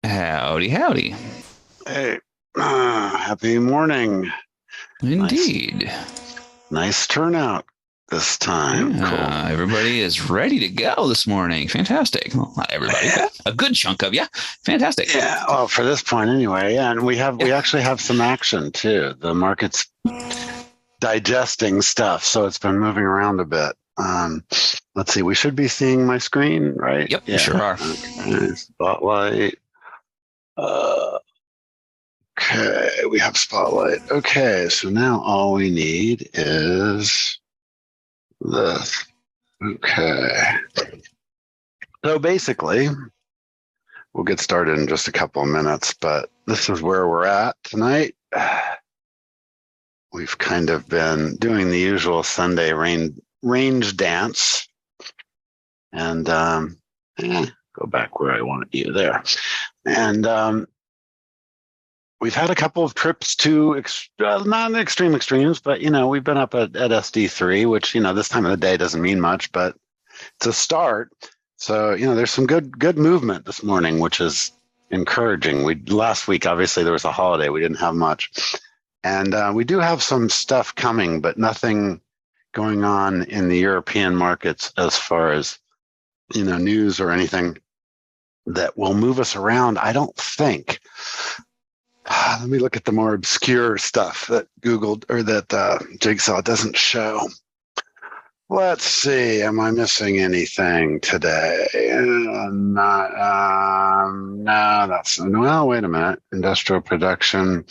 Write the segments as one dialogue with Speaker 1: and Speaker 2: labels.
Speaker 1: Howdy, howdy.
Speaker 2: Hey, happy morning. Nice,
Speaker 1: Indeed.
Speaker 2: nice turnout this time. Cool.
Speaker 1: Yeah, everybody is ready to go this morning. Fantastic. Well, not everybody,
Speaker 2: Yeah,
Speaker 1: but a good chunk of you. Fantastic.
Speaker 2: yeah. Well, for this point anyway. Yeah, and we
Speaker 1: Yeah.
Speaker 2: actually have some action too. The market's digesting stuff, so it's been moving around a bit. Let's see. We should be seeing my screen, right?
Speaker 1: Yep, we
Speaker 2: Yeah.
Speaker 1: sure are.
Speaker 2: Okay. Spotlight. Uh, okay, we have spotlight. Okay, so now all we need is this. Okay. So basically, we'll get started in just a couple of minutes, but this is where we're at tonight. We've kind of been doing the usual Sunday range dance and go back where I wanted you there. And we've had a couple of trips to not extreme extremes, but we've been up at SD3, which this time of the day doesn't mean much, but it's a start. So, there's some good movement this morning, which is encouraging. Last week, obviously, there was a holiday. We didn't have much. And we do have some stuff coming, but nothing going on in the European markets as far as, news or anything that will move us around, I don't think. Let me look at the more obscure stuff that Googled or that Jigsaw doesn't show. Let's see. Am I missing anything today? No, that's well. Wait a minute. Industrial production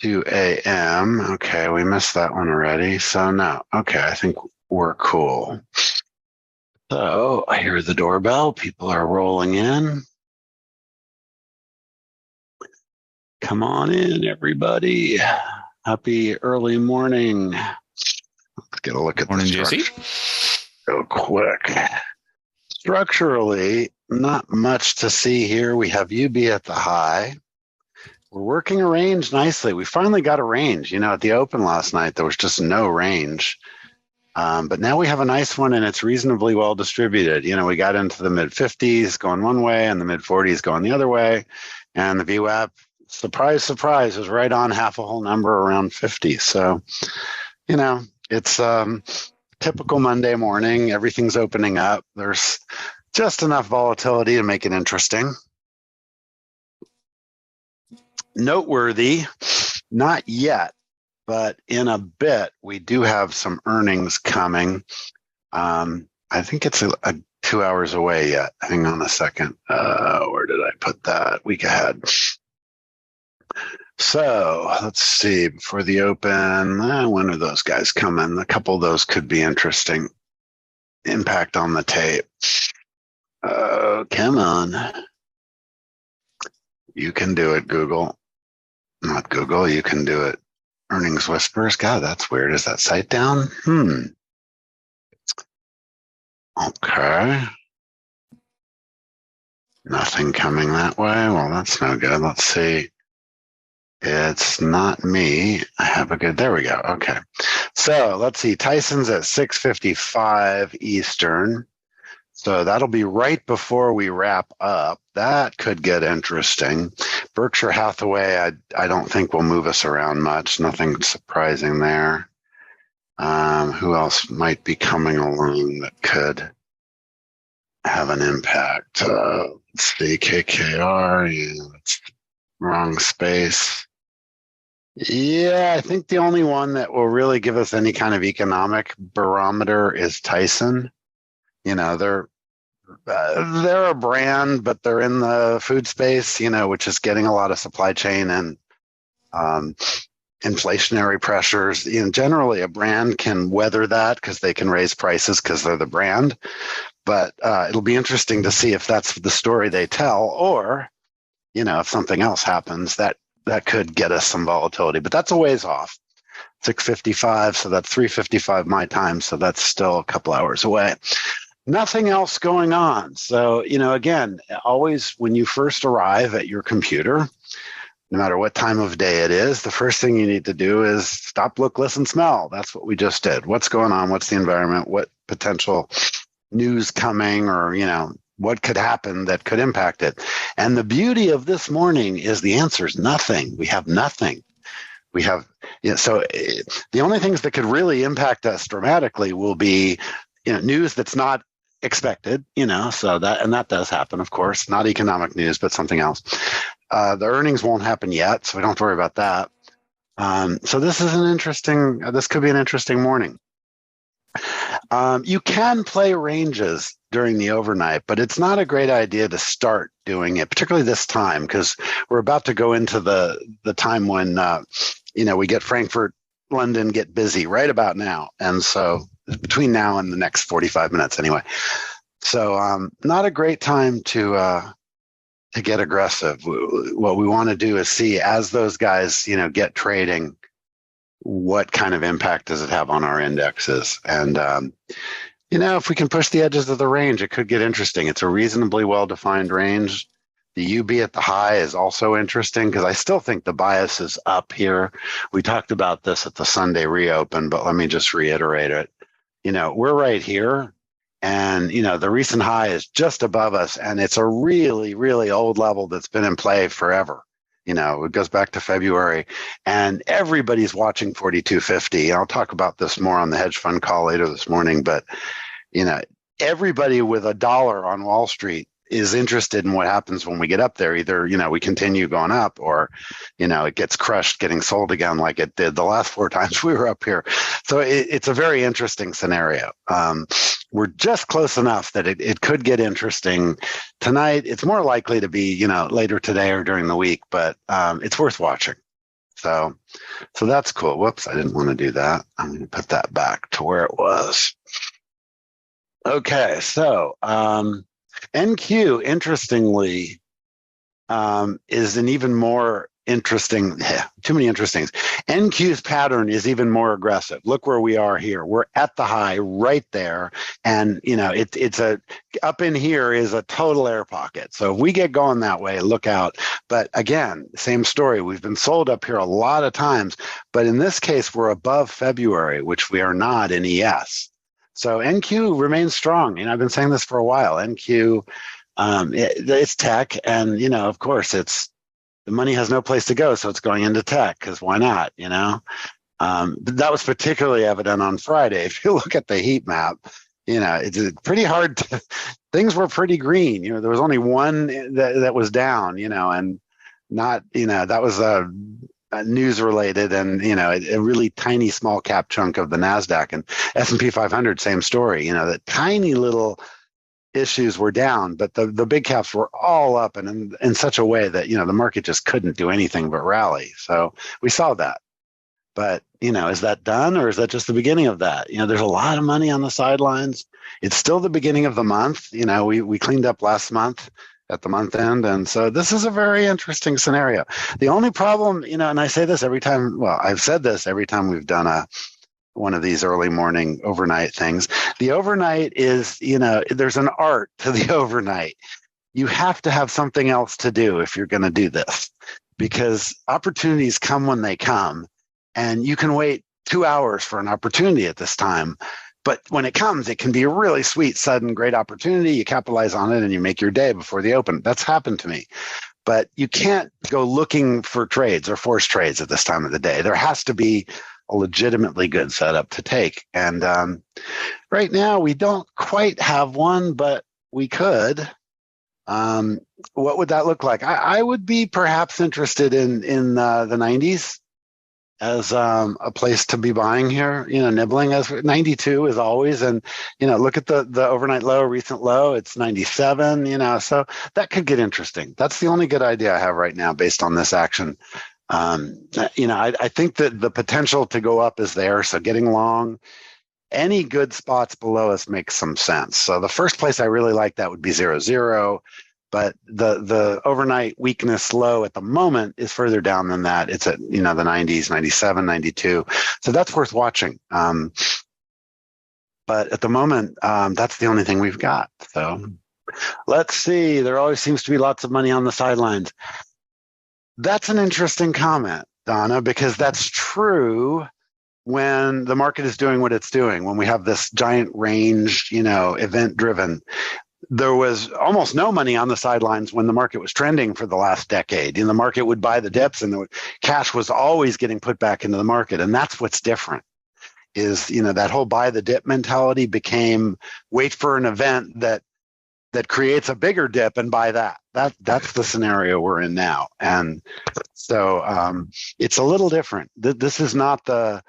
Speaker 2: 2 a.m. Okay, we missed that one already. So no. Okay, I think we're cool. So I hear the doorbell. People are rolling in. Come on in, everybody. Happy early morning. Let's get a look at the
Speaker 1: Morning, Jesse.
Speaker 2: structure real quick. Structurally, not much to see here. We have UB at the high. We're working a range nicely. We finally got a range. At the open last night, there was just no range. But now we have a nice one, and it's reasonably well distributed. We got into the mid 50s going one way and the mid 40s going the other way. And the VWAP, surprise, surprise, is right on half a whole number around 50. So, it's typical Monday morning. Everything's opening up. There's just enough volatility to make it interesting. Noteworthy, not yet, but in a bit, we do have some earnings coming. I think it's a 2 hours away yet. Hang on a second. Where did I put that? Week ahead. So let's see. Before the open, when are those guys coming? A couple of those could be interesting. Impact on the tape. Come on. You can do it, Google. Not Google, you can do it. Earnings Whispers. God, that's weird. Is that site down? Okay. Nothing coming that way. Well, that's no good. Let's see. It's not me. I have a good, there we go. Okay. So let's see. Tyson's at 6:55 Eastern. So that'll be right before we wrap up. That could get interesting. Berkshire Hathaway, I don't think will move us around much. Nothing surprising there. Who else might be coming along that could have an impact? Let's see, KKR. Yeah, that's wrong space. Yeah, I think the only one that will really give us any kind of economic barometer is Tyson. They're a brand, but they're in the food space, which is getting a lot of supply chain and inflationary pressures. Generally, a brand can weather that because they can raise prices because they're the brand. But it'll be interesting to see if that's the story they tell, or if something else happens that could get us some volatility. But that's a ways off. 6:55, so that's 3:55 my time, so that's still a couple hours away. Nothing else going on. So, again, always when you first arrive at your computer, no matter what time of day it is, the first thing you need to do is stop, look, listen, smell. That's what we just did. What's going on? What's the environment? What potential news coming or, what could happen that could impact it. And the beauty of this morning is the answer is nothing. We have nothing. We have, so the only things that could really impact us dramatically will be, news that's not expected, so that does happen, of course, not economic news, but something else. The earnings won't happen yet, so we don't have to worry about that. So this could be an interesting morning. You can play ranges during the overnight, but it's not a great idea to start doing it, particularly this time, because we're about to go into the time when, we get Frankfurt, London get busy right about now. And so between now and the next 45 minutes anyway. So not a great time to get aggressive. What we want to do is see, as those guys, get trading, what kind of impact does it have on our indexes? And, if we can push the edges of the range, it could get interesting. It's a reasonably well-defined range. The UB at the high is also interesting because I still think the bias is up here. We talked about this at the Sunday reopen, but let me just reiterate it. We're right here. And, the recent high is just above us. And it's a really, really old level that's been in play forever. It goes back to February, and everybody's watching 4250. I'll talk about this more on the hedge fund call later this morning, but, everybody with $1 on Wall Street is interested in what happens when we get up there. Either, we continue going up, or, it gets crushed getting sold again like it did the last 4 times we were up here. So it's a very interesting scenario. We're just close enough that it could get interesting tonight. It's more likely to be, later today or during the week, but it's worth watching. So that's cool. Whoops, I didn't want to do that. I'm going to put that back to where it was. Okay, so NQ, interestingly, is an even more interesting, too many interestings. NQ's pattern is even more aggressive. Look where we are here. We're at the high right there. And, it's up in here is a total air pocket. So if we get going that way, look out. But again, same story. We've been sold up here a lot of times, but in this case, we're above February, which we are not in ES. So NQ remains strong. I've been saying this for a while. NQ, it's tech. And, of course, the money has no place to go. So it's going into tech, because why not, But that was particularly evident on Friday. If you look at the heat map, it's pretty hard things were pretty green. There was only one that was down, and not, that was news related, and a really tiny small cap chunk of the NASDAQ. And S&P 500, same story. That tiny little issues were down, but the big caps were all up, and in such a way that the market just couldn't do anything but rally. So we saw that. But is that done, or is that just the beginning of that? There's a lot of money on the sidelines. It's still the beginning of the month. We cleaned up last month at the month end. And so this is a very interesting scenario. The only problem, and I say this every time, well, I've said this every time we've done one of these early morning overnight things. The overnight is, there's an art to the overnight. You have to have something else to do if you're going to do this, because opportunities come when they come, and you can wait 2 hours for an opportunity at this time. But when it comes, it can be a really sweet, sudden, great opportunity. You capitalize on it and you make your day before the open. That's happened to me. But you can't go looking for trades or force trades at this time of the day. There has to be a legitimately good setup to take. And right now, we don't quite have one, but we could. What would that look like? I would be perhaps interested in the 90s. As a place to be buying here, nibbling as 92 as always. And, look at the overnight low, recent low, it's 97, so that could get interesting. That's the only good idea I have right now based on this action. I think that the potential to go up is there. So getting long, any good spots below us makes some sense. So the first place I really like that would be 0.0. But the overnight weakness low at the moment is further down than that. It's at, the 90s, 97, 92. So that's worth watching. But at the moment, that's the only thing we've got. So let's see. There always seems to be lots of money on the sidelines. That's an interesting comment, Donna, because that's true when the market is doing what it's doing, when we have this giant range, event driven. there was almost no money on the sidelines when the market was trending for the last decade. The market would buy the dips, and the cash was always getting put back into the market. And that's what's different. Is that whole buy the dip mentality became wait for an event that creates a bigger dip and buy that. That's the scenario we're in now. And so it's a little different. This is not the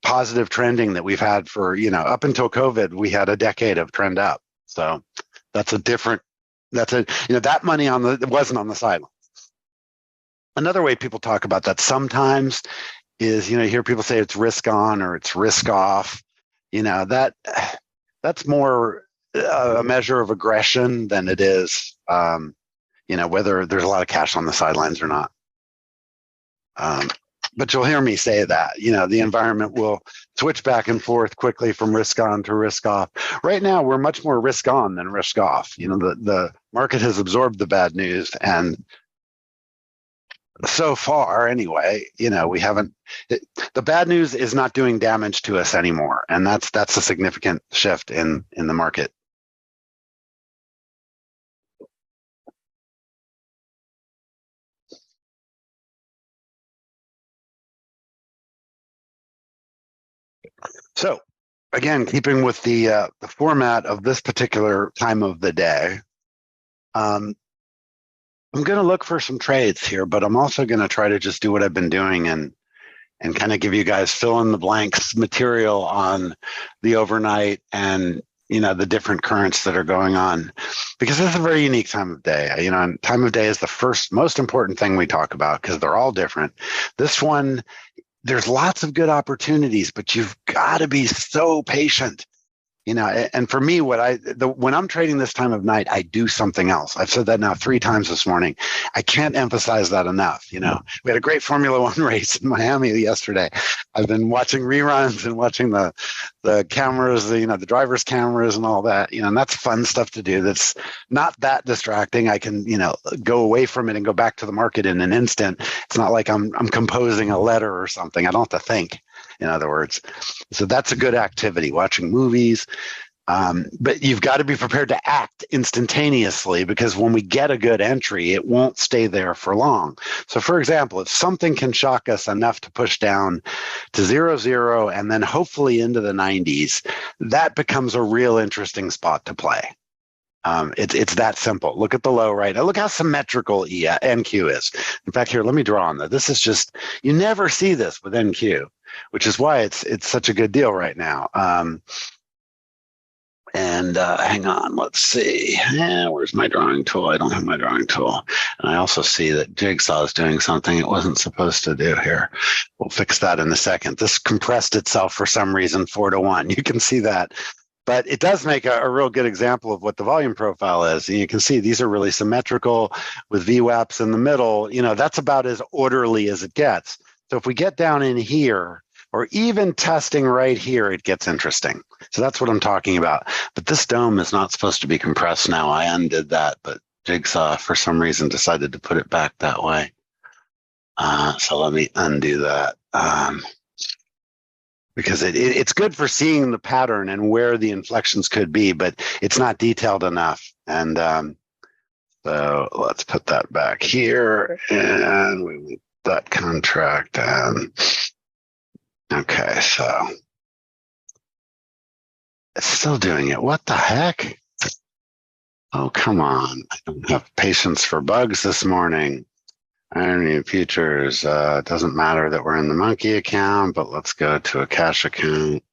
Speaker 2: positive trending that we've had for, up until COVID. We had a decade of trend up. So that money wasn't on the sideline. Another way people talk about that sometimes is, you hear people say it's risk on or it's risk off. That's more a measure of aggression than it is, whether there's a lot of cash on the sidelines or not. But you'll hear me say that, the environment will switch back and forth quickly from risk on to risk off. Right now, we're much more risk on than risk off. The market has absorbed the bad news, and so far anyway, we haven't, the bad news is not doing damage to us anymore. And that's a significant shift in the market. So again, keeping with the format of this particular time of the day, I'm going to look for some trades here, but I'm also going to try to just do what I've been doing and kind of give you guys fill in the blanks material on the overnight and, the different currents that are going on, because it's a very unique time of day. And time of day is the first most important thing we talk about because they're all different. This one, there's lots of good opportunities, but you've got to be so patient. And for me, when I'm trading this time of night, I do something else. I've said that now 3 times this morning. I can't emphasize that enough. We had a great Formula One race in Miami yesterday. I've been watching reruns and watching the cameras, the driver's cameras and all that, and that's fun stuff to do. That's not that distracting. I can, go away from it and go back to the market in an instant. It's not like I'm composing a letter or something. I don't have to think. In other words, so that's a good activity, watching movies. But you've got to be prepared to act instantaneously, because when we get a good entry, it won't stay there for long. So for example, if something can shock us enough to push down to 0.0 and then hopefully into the 90s, that becomes a real interesting spot to play. It's that simple. Look at the low right now. Look how symmetrical NQ is. In fact, here, let me draw on that. This is just, you never see this with NQ, which is why it's such a good deal right now. Hang on, let's see. Where's my drawing tool? I don't have my drawing tool. And I also see that Jigsaw is doing something it wasn't supposed to do here. We'll fix that in a second. This compressed itself for some reason 4-1. You can see that. But it does make a real good example of what the volume profile is. And you can see these are really symmetrical with VWAPs in the middle. That's about as orderly as it gets. So if we get down in here, or even testing right here, it gets interesting. So that's what I'm talking about. But this dome is not supposed to be compressed now. I undid that, but Jigsaw, for some reason, decided to put it back that way. So let me undo that. Because it's good for seeing the pattern and where the inflections could be, but it's not detailed enough. And so let's put that back here, and we leave that contract. Okay, so it's still doing it. What the heck? Oh, come on. I don't have patience for bugs this morning. Irony futures. It doesn't matter that we're in the monkey account, but let's go to a cash account.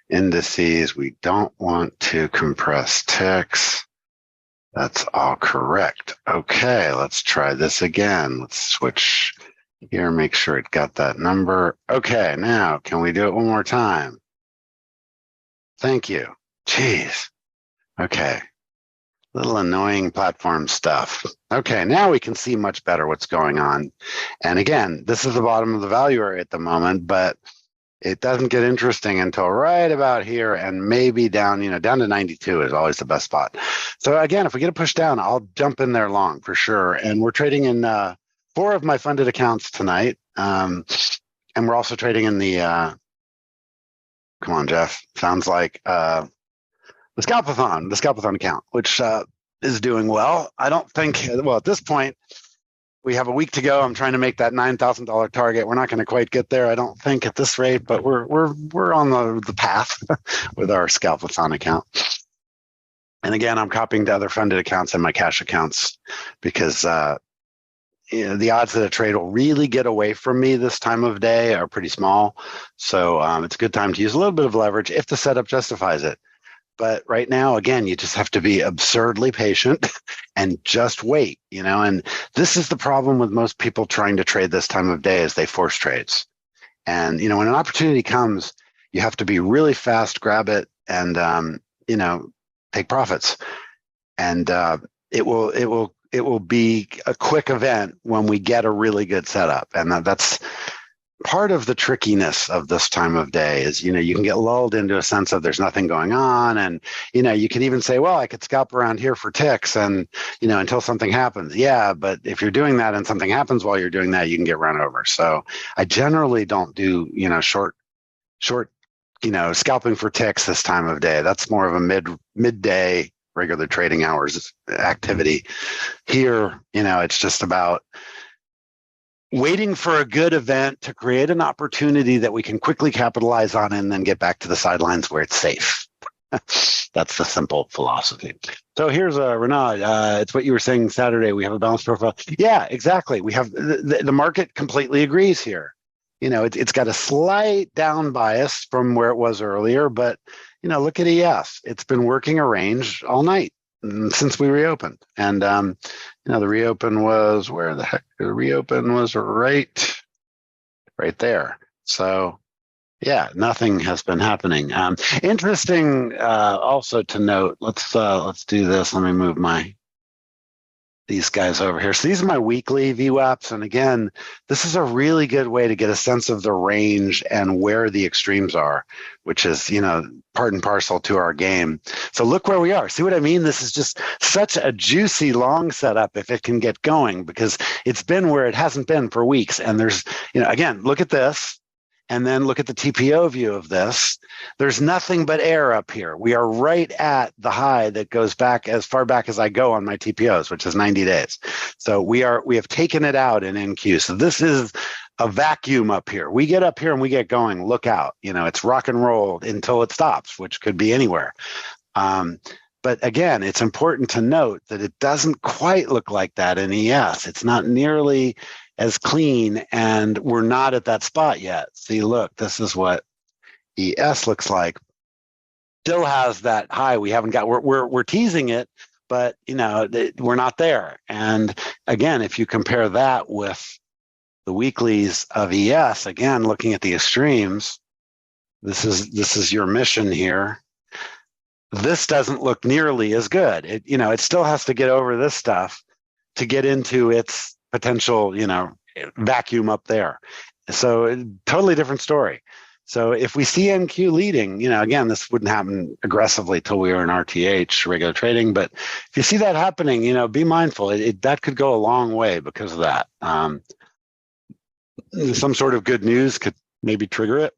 Speaker 2: Indices. We don't want to compress ticks. That's all correct. Okay, let's try this again. Let's switch here, make sure it got that number. Okay, now can we do it one more time? Thank you. Jeez. Okay. Little annoying platform stuff. Okay, now we can see much better what's going on. And again, this is the bottom of the value area at the moment, but it doesn't get interesting until right about here, and maybe down, down to 92 is always the best spot. So again, if we get a push down, I'll jump in there long for sure. And we're trading in 4 of my funded accounts tonight. And we're also trading in the, come on, Jeff, sounds like, the Scalpathon account, which is doing well. I don't think, well, at this point, we have a week to go. I'm trying to make that $9,000 target. We're not going to quite get there, I don't think, at this rate, but we're on the path with our Scalpathon account. And again, I'm copying to other funded accounts and my cash accounts because the odds that a trade will really get away from me this time of day are pretty small. So it's a good time to use a little bit of leverage if the setup justifies it. But right now, again, you just have to be absurdly patient and just wait, and this is the problem with most people trying to trade this time of day is they force trades. And, when an opportunity comes, you have to be really fast, grab it and, take profits. And it will be a quick event when we get a really good setup. And that's part of the trickiness of this time of day is, you can get lulled into a sense of there's nothing going on. And, you can even say, well, I could scalp around here for ticks and, until something happens. Yeah. But if you're doing that and something happens while you're doing that, you can get run over. So I generally don't do, short, scalping for ticks this time of day. That's more of a midday regular trading hours activity. Here, it's just about waiting for a good event to create an opportunity that we can quickly capitalize on and then get back to the sidelines where it's safe. That's the simple philosophy. So here's Renaud. It's what you were saying Saturday. We have a balanced profile. Yeah, exactly. We have the market completely agrees here. It's got a slight down bias from where it was earlier, but look at ES. It's been working a range all night since we reopened. And, the reopen was the reopen was right there. So yeah, nothing has been happening. Interesting, also to note, let's do this. Let me move these guys over here. So these are my weekly VWAPs. And again, this is a really good way to get a sense of the range and where the extremes are, which is, part and parcel to our game. So look where we are. See what I mean? This is just such a juicy long setup if it can get going, because it's been where it hasn't been for weeks. And there's, again, look at this. And then look at the TPO view of this. There's nothing but air up here. We are right at the high that goes back as far back as I go on my TPOs, which is 90 days. So we have taken it out in NQ. So this is a vacuum up here. We get up here and we get going. Look out. It's rock and roll until it stops, which could be anywhere. But again, it's important to note that it doesn't quite look like that in ES. It's not nearly as clean, and we're not at that spot yet. See, look, this is what ES looks like. Still has that high. We haven't got. We're teasing it, but we're not there. And again, if you compare that with the weeklies of ES, again, looking at the extremes, this is your mission here. This doesn't look nearly as good. It still has to get over this stuff to get into its potential, vacuum up there. So totally different story. So if we see NQ leading, again, this wouldn't happen aggressively till we were in RTH, regular trading. But if you see that happening, be mindful. That could go a long way because of that. Some sort of good news could maybe trigger it.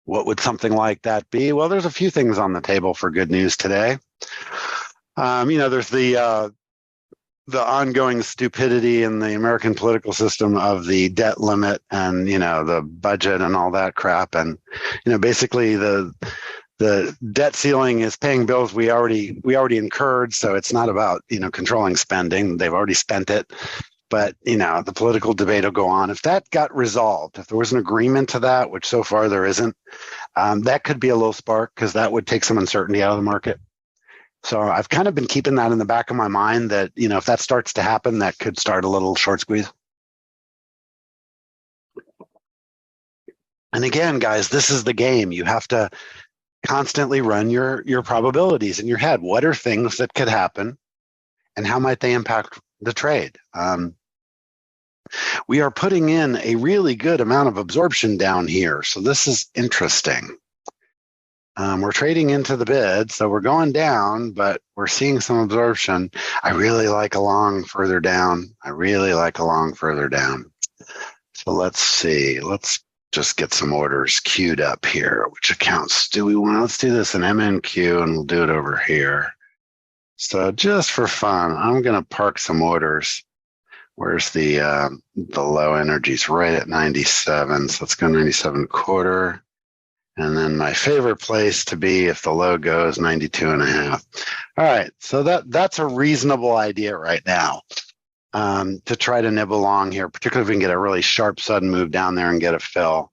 Speaker 2: What would something like that be? Well, there's a few things on the table for good news today. There's the ongoing stupidity in the American political system of the debt limit and, the budget and all that crap. And, basically the debt ceiling is paying bills we already incurred. So it's not about, controlling spending. They've already spent it. But, the political debate will go on. If that got resolved, if there was an agreement to that, which so far there isn't, that could be a little spark because that would take some uncertainty out of the market. So I've kind of been keeping that in the back of my mind that, if that starts to happen, that could start a little short squeeze. And again, guys, this is the game. You have to constantly run your probabilities in your head. What are things that could happen and how might they impact the trade? We are putting in a really good amount of absorption down here. So this is interesting. We're trading into the bid, so we're going down, but we're seeing some absorption. I really like a long further down. So let's see. Let's just get some orders queued up here. Which accounts do we want? Let's do this in MNQ, and we'll do it over here. So just for fun, I'm going to park some orders. Where's the low energies? Right at 97. So let's go 97.25. And then my favorite place to be if the low goes 92.5. All right, so that's a reasonable idea right now. To try to nibble along here, particularly if we can get a really sharp sudden move down there and get a fill.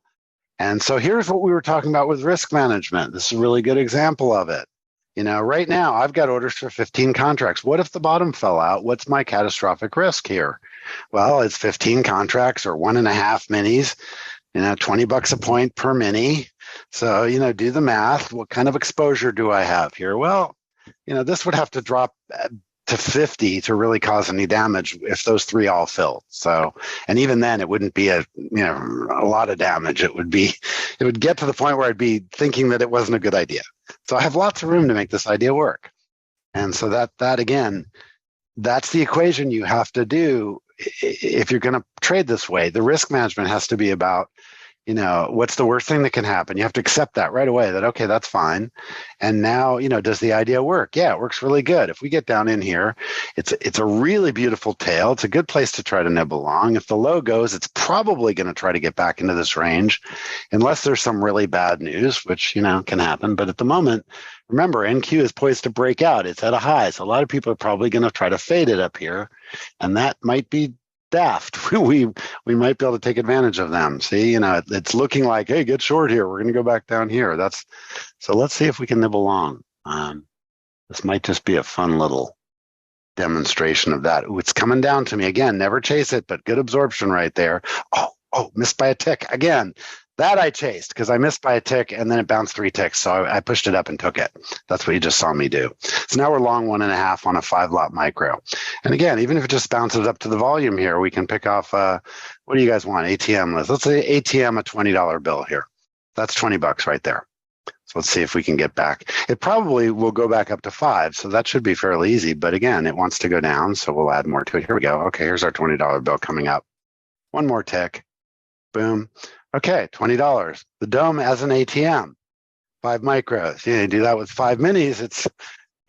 Speaker 2: And so here's what we were talking about with risk management. This is a really good example of it. Right now I've got orders for 15 contracts. What if the bottom fell out? What's my catastrophic risk here? Well, it's 15 contracts or 1.5 minis, $20 a point per mini. So, do the math. What kind of exposure do I have here? Well, this would have to drop to 50 to really cause any damage if those three all filled. So, and even then it wouldn't be a lot of damage. It would get to the point where I'd be thinking that it wasn't a good idea. So I have lots of room to make this idea work. And so that again, that's the equation you have to do if you're going to trade this way. The risk management has to be about, what's the worst thing that can happen? You have to accept that right away, that, okay, that's fine. And now, does the idea work? Yeah, it works really good. If we get down in here, it's a really beautiful tail. It's a good place to try to nibble along. If the low goes, it's probably going to try to get back into this range, unless there's some really bad news, which, can happen. But at the moment, remember, NQ is poised to break out. It's at a high. So a lot of people are probably going to try to fade it up here. And that might be daft. We might be able to take advantage of them. See, it's looking like, hey, get short here. We're going to go back down here. So let's see if we can nibble along. This might just be a fun little demonstration of that. Ooh, it's coming down to me again. Never chase it, but good absorption right there. Oh, missed by a tick again. That I chased because I missed by a tick and then it bounced 3 ticks. So I pushed it up and took it. That's what you just saw me do. So now we're long 1.5 on a 5-lot micro. And again, even if it just bounces up to the volume here, we can pick off, what do you guys want? ATM list. Let's say ATM a $20 bill here. That's $20 right there. So let's see if we can get back. It probably will go back up to 5. So that should be fairly easy. But again, it wants to go down. So we'll add more to it. Here we go. Okay, here's our $20 bill coming up. One more tick. Boom. Okay, $20. The dome as an ATM, 5 micros. You do that with 5 minis, it's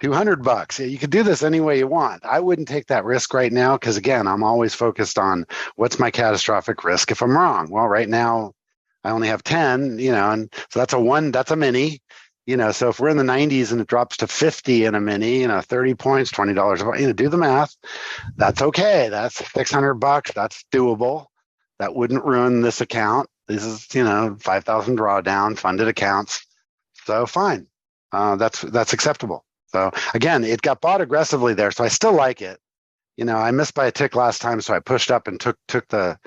Speaker 2: $200. You could do this any way you want. I wouldn't take that risk right now because, again, I'm always focused on what's my catastrophic risk if I'm wrong. Well, right now I only have 10, and so that's a mini. So if we're in the 90s and it drops to 50 in a mini, 30 points, $20, do the math. That's okay. That's $600. That's doable. That wouldn't ruin this account. This is, 5,000 drawdown, funded accounts. So fine. That's acceptable. So again, it got bought aggressively there. So I still like it. I missed by a tick last time. So I pushed up and took the,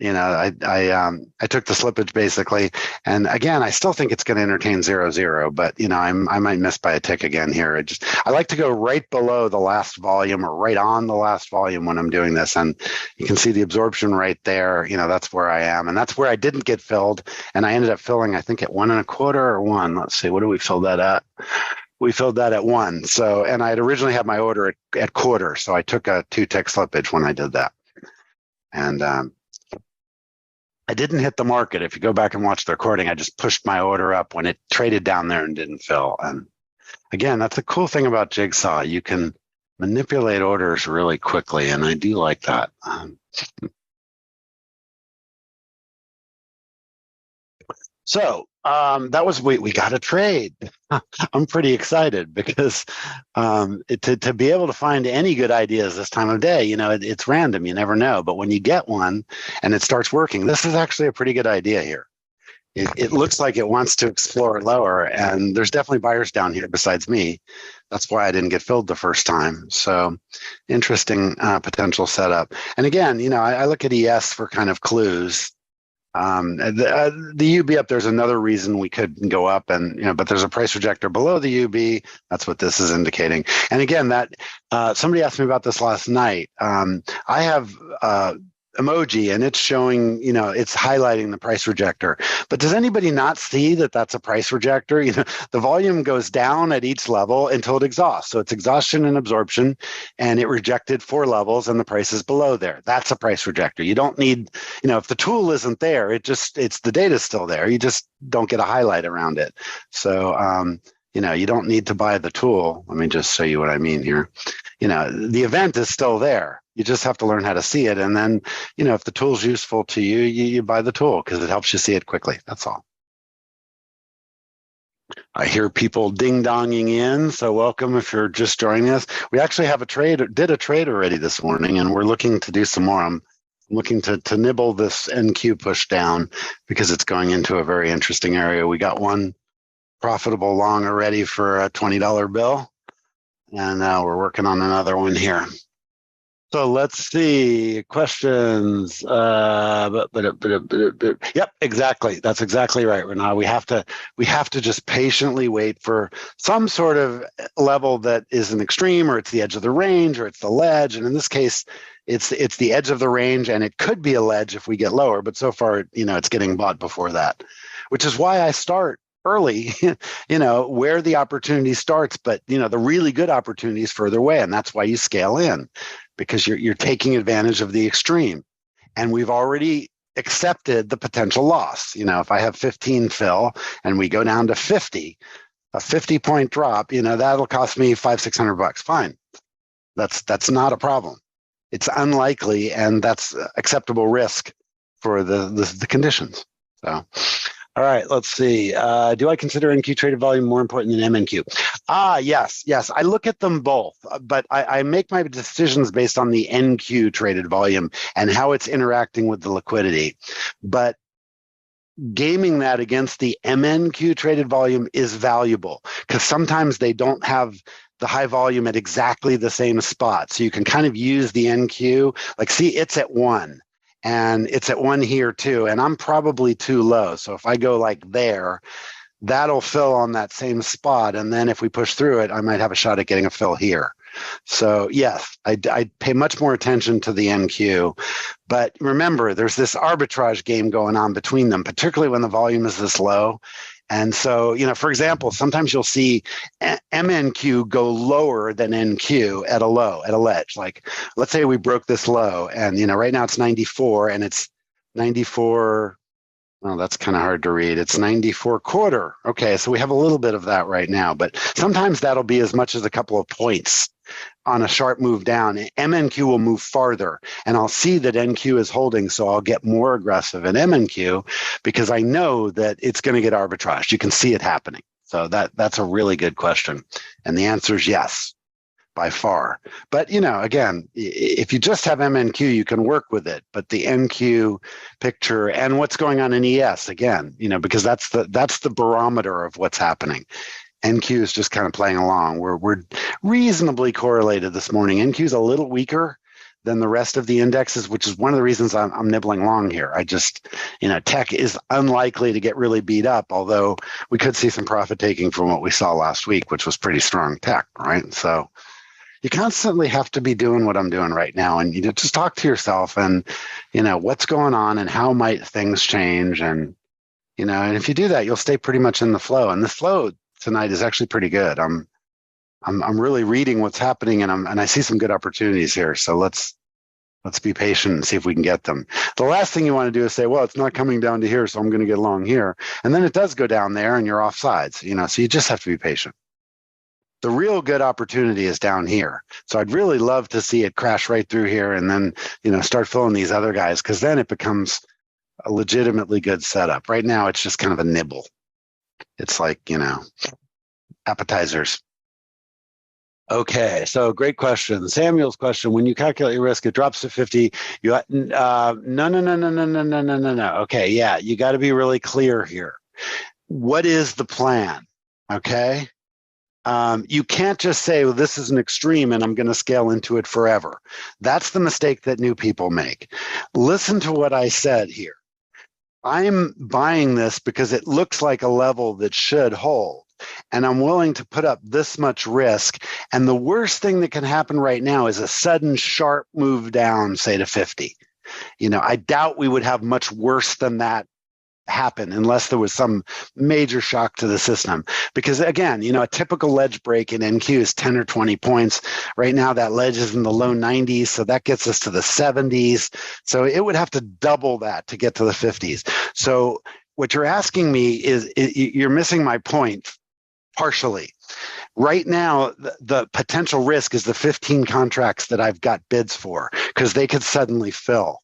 Speaker 2: I took the slippage basically. And again, I still think it's going to entertain 0-0, but I might miss by a tick again here. I like to go right below the last volume or right on the last volume when I'm doing this. And you can see the absorption right there. That's where I am. And that's where I didn't get filled. And I ended up filling, I think at 1.25 or 1. Let's see, what do we fill that at? We filled that at 1. So, and I had originally had my order at quarter. So I took a 2-tick slippage when I did that. And, I didn't hit the market. If you go back and watch the recording, I just pushed my order up when it traded down there and didn't fill. And again, that's the cool thing about Jigsaw. You can manipulate orders really quickly, and I do like that. So that was we got a trade. I'm pretty excited because to be able to find any good ideas this time of day, it's random. You never know. But when you get one and it starts working, this is actually a pretty good idea here. It looks like it wants to explore lower, and there's definitely buyers down here besides me. That's why I didn't get filled the first time. So interesting potential setup. And again, I look at ES for kind of clues. The UB up, there's another reason we could go up, and but there's a price rejector below the UB. That's what this is indicating. And again, that somebody asked me about this last night. I have emoji, and it's showing, it's highlighting the price rejector. But does anybody not see that that's a price rejector? The volume goes down at each level until it exhausts. So it's exhaustion and absorption, and it rejected 4 levels, and the price is below there. That's a price rejector. You don't need, if the tool isn't there, it's the data's still there. You just don't get a highlight around it. So, you don't need to buy the tool. Let me just show you what I mean here. The event is still there. You just have to learn how to see it. And then, if the tool's useful to you, you buy the tool because it helps you see it quickly. That's all. I hear people ding-donging in, so welcome if you're just joining us. We actually have did a trade already this morning, and we're looking to do some more. I'm looking to nibble this NQ push down because it's going into a very interesting area. We got one profitable long already for a $20 bill, and we're working on another one here. So let's see questions. Yep, exactly. That's exactly right, Renata. We have to just patiently wait for some sort of level that is an extreme, or it's the edge of the range, or it's the ledge. And in this case, it's the edge of the range, and it could be a ledge if we get lower. But so far, it's getting bought before that, which is why I start early, where the opportunity starts. But the really good opportunity is further away, and that's why you scale in, because you're taking advantage of the extreme. And we've already accepted the potential loss. If I have 15 fill and we go down to 50, a 50-point drop, that'll cost me $500-600. Fine. That's not a problem. It's unlikely, and that's acceptable risk for the conditions. So, all right, let's see. Do I consider NQ traded volume more important than MNQ? Yes. I look at them both, but I make my decisions based on the NQ traded volume and how it's interacting with the liquidity. But gaming that against the MNQ traded volume is valuable because sometimes they don't have the high volume at exactly the same spot. So you can kind of use the NQ, see, it's at 1. And it's at 1 here too, and I'm probably too low. So if I go like there, that'll fill on that same spot. And then if we push through it, I might have a shot at getting a fill here. So yes, I pay much more attention to the NQ. But remember, there's this arbitrage game going on between them, particularly when the volume is this low. And so, for example, sometimes you'll see MNQ go lower than NQ at a ledge. Like, let's say we broke this low, and, right now it's 94, and it's 94. Well, that's kind of hard to read. It's 94 quarter. Okay, so we have a little bit of that right now, but sometimes that'll be as much as a couple of points on a sharp move down. MNQ will move farther, and I'll see that NQ is holding, so I'll get more aggressive in MNQ because I know that it's going to get arbitraged. You can see it happening. So that's a really good question, and the answer is yes, by far. But again, if you just have MNQ, you can work with it. But the NQ picture and what's going on in ES again, because that's the barometer of what's happening. NQ is just kind of playing along. We're reasonably correlated this morning. NQ is a little weaker than the rest of the indexes, which is one of the reasons I'm nibbling long here. I just, tech is unlikely to get really beat up, although we could see some profit taking from what we saw last week, which was pretty strong tech, right? So you constantly have to be doing what I'm doing right now, and just talk to yourself and, what's going on and how might things change, and and if you do that, you'll stay pretty much in the flow. And the flow tonight is actually pretty good. I'm really reading what's happening, and I see some good opportunities here. So let's be patient and see if we can get them. The last thing you want to do is say, well, it's not coming down to here, so I'm going to get along here, and then it does go down there, and you're off sides. So you just have to be patient. The real good opportunity is down here. So I'd really love to see it crash right through here and then, start filling these other guys, because then it becomes a legitimately good setup. Right now, it's just kind of a nibble. It's like, appetizers. Okay, so great question. Samuel's question, when you calculate your risk, it drops to 50. No. Okay, yeah, you got to be really clear here. What is the plan? Okay. You can't just say, well, this is an extreme and I'm going to scale into it forever. That's the mistake that new people make. Listen to what I said here. I'm buying this because it looks like a level that should hold, and I'm willing to put up this much risk. And the worst thing that can happen right now is a sudden sharp move down, say to 50. I doubt we would have much worse than that happen unless there was some major shock to the system. Because again, a typical ledge break in NQ is 10 or 20 points. Right now, that ledge is in the low 90s, so that gets us to the 70s. So it would have to double that to get to the 50s. So what you're asking me is you're missing my point partially. Right now, the potential risk is the 15 contracts that I've got bids for, because they could suddenly fill.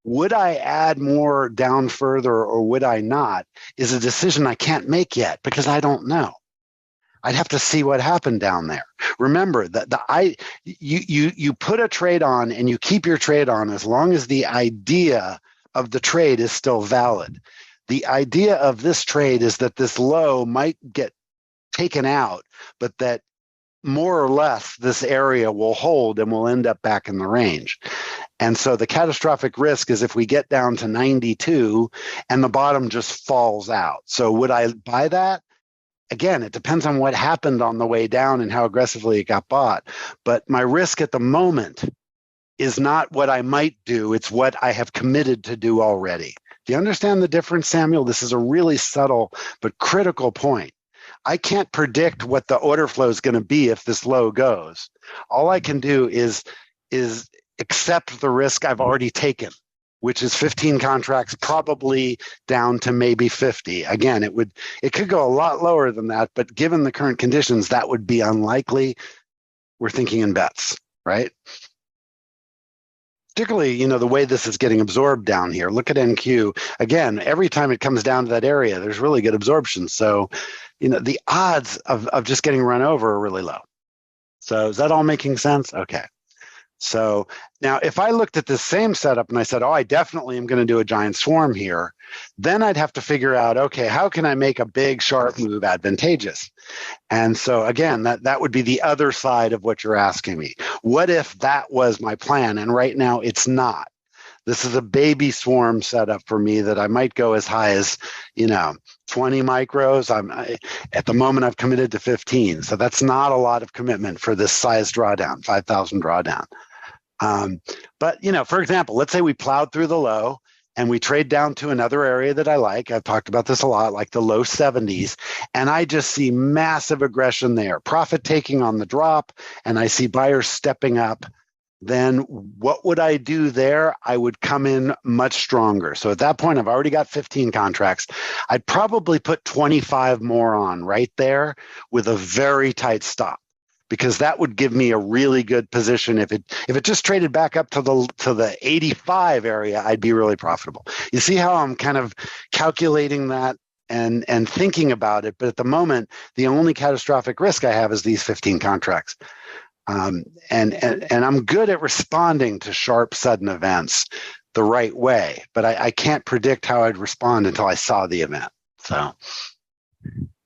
Speaker 2: Would I add more down further or would I not is a decision I can't make yet because I don't know. I'd have to see what happened down there. Remember that you put a trade on and you keep your trade on as long as the idea of the trade is still valid. The idea of this trade is that this low might get taken out, but that more or less this area will hold and we'll end up back in the range. And so the catastrophic risk is if we get down to 92 and the bottom just falls out. So would I buy that? Again, it depends on what happened on the way down and how aggressively it got bought. But my risk at the moment is not what I might do. It's what I have committed to do already. Do you understand the difference, Samuel? This is a really subtle but critical point. I can't predict what the order flow is going to be if this low goes. All I can do is accept the risk I've already taken, which is 15 contracts, probably down to maybe 50. Again, it could go a lot lower than that, but given the current conditions, that would be unlikely. We're thinking in bets, right? Particularly, the way this is getting absorbed down here. Look at NQ. Again, every time it comes down to that area, there's really good absorption. So, the odds of just getting run over are really low. So is that all making sense? Okay. So now if I looked at this same setup and I said, I definitely am going to do a giant swarm here, then I'd have to figure out, okay, how can I make a big sharp move advantageous? And so again, that would be the other side of what you're asking me. What if that was my plan? And right now it's not. This is a baby swarm setup for me that I might go as high as, 20 micros. At the moment I've committed to 15. So that's not a lot of commitment for this size drawdown, 5,000 drawdown. But, for example, let's say we plowed through the low and we trade down to another area that I like. I've talked about this a lot, like the low 70s. And I just see massive aggression there, profit taking on the drop. And I see buyers stepping up. Then what would I do there? I would come in much stronger. So at that point, I've already got 15 contracts. I'd probably put 25 more on right there with a very tight stop, because that would give me a really good position. If it just traded back up to the 85 area, I'd be really profitable. You see how I'm kind of calculating that and thinking about it. But at the moment, the only catastrophic risk I have is these 15 contracts. And I'm good at responding to sharp, sudden events the right way, but I can't predict how I'd respond until I saw the event. So,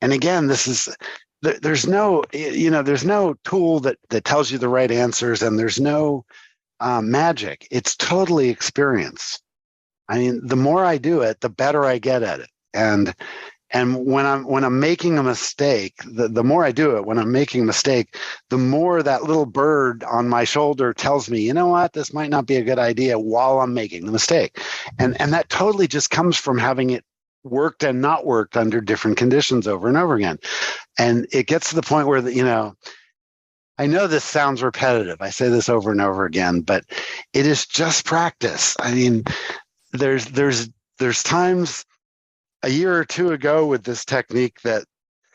Speaker 2: and again, there's no tool that tells you the right answers, and there's no magic. It's totally experience. I mean, the more I do it, the better I get at it. And when I'm making a mistake, the more I do it, when I'm making a mistake, the more that little bird on my shoulder tells me, you know what, this might not be a good idea while I'm making the mistake. And that totally just comes from having it worked and not worked under different conditions over and over again. And it gets to the point where, I know this sounds repetitive. I say this over and over again, but it is just practice. I mean, there's times a year or two ago with this technique that,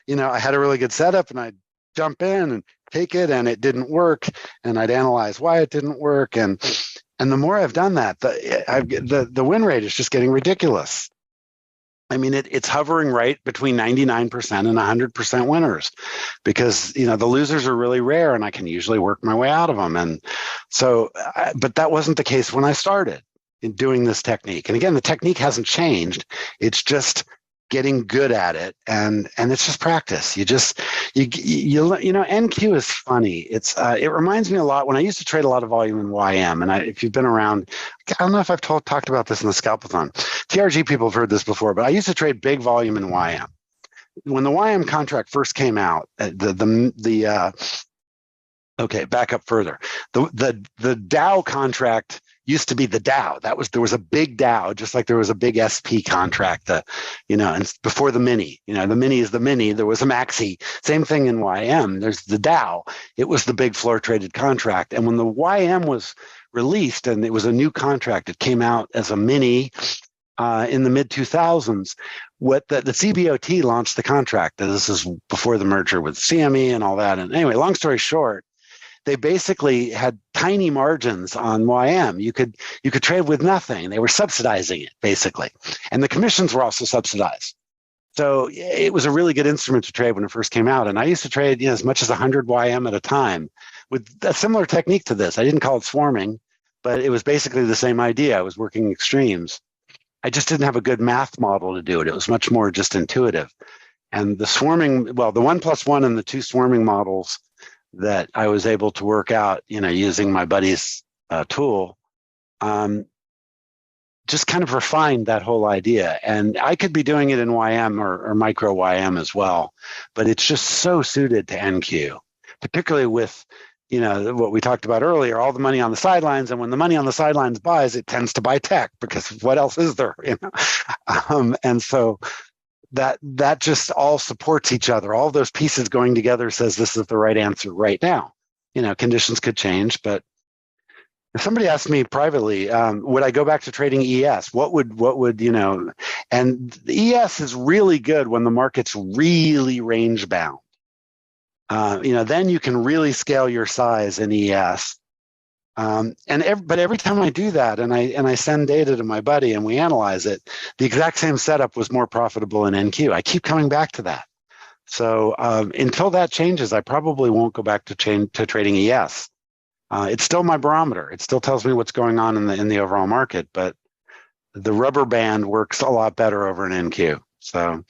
Speaker 2: I had a really good setup and I'd jump in and take it and it didn't work, and I'd analyze why it didn't work. And the more I've done that, the win rate is just getting ridiculous. I mean, it's hovering right between 99% and 100% winners, because, the losers are really rare and I can usually work my way out of them. And so, but that wasn't the case when I started in doing this technique. And again, the technique hasn't changed. It's just getting good at it. And it's just practice. NQ is funny. It reminds me a lot when I used to trade a lot of volume in YM. And if you've been around, I don't know if I've talked about this in the Scalpathon. TRG people have heard this before, but I used to trade big volume in YM. When the YM contract first came out, okay, back up further. The Dow contract used to be the Dow. There was a big Dow, just like there was a big SP contract, and before the mini, the mini is the mini. There was a maxi, same thing in YM. There's the Dow. It was the big floor traded contract. And when the YM was released and it was a new contract, it came out as a mini in the mid 2000s. What the CBOT launched the contract. And this is before the merger with CME and all that. And anyway, long story short, they basically had tiny margins on YM. You could trade with nothing. They were subsidizing it basically, and the commissions were also subsidized. So it was a really good instrument to trade when it first came out. And I used to trade as much as 100 YM at a time with a similar technique to this. I didn't call it swarming, but it was basically the same idea. I was working extremes. I just didn't have a good math model to do it. It was much more just intuitive. And the swarming, well, the 1+1 and the 2 swarming models that I was able to work out, using my buddy's tool, just kind of refined that whole idea. And I could be doing it in YM or micro YM as well, but it's just so suited to NQ, particularly with, what we talked about earlier, all the money on the sidelines. And when the money on the sidelines buys, it tends to buy tech because what else is there, and so that just all supports each other. All those pieces going together says this is the right answer right now. Conditions could change, but if somebody asked me privately, would I go back to trading ES? What would, and the ES is really good when the market's really range bound. Then you can really scale your size in ES. But every time I do that and I send data to my buddy and we analyze it, the exact same setup was more profitable in NQ. I keep coming back to that. So until that changes, I probably won't go back to trading ES. It's still my barometer. It still tells me what's going on in the overall market, but the rubber band works a lot better over in NQ. So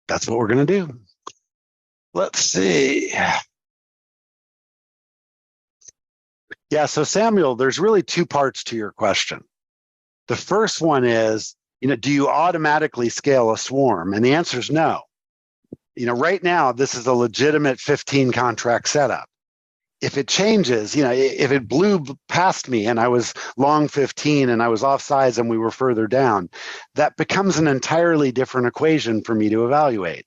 Speaker 2: that's what we're going to do. Let's see. Yeah, so Samuel, there's really 2 parts to your question. The first one is, do you automatically scale a swarm? And the answer is no. Right now, this is a legitimate 15 contract setup. If it changes, if it blew past me and I was long 15 and I was offsides and we were further down, that becomes an entirely different equation for me to evaluate.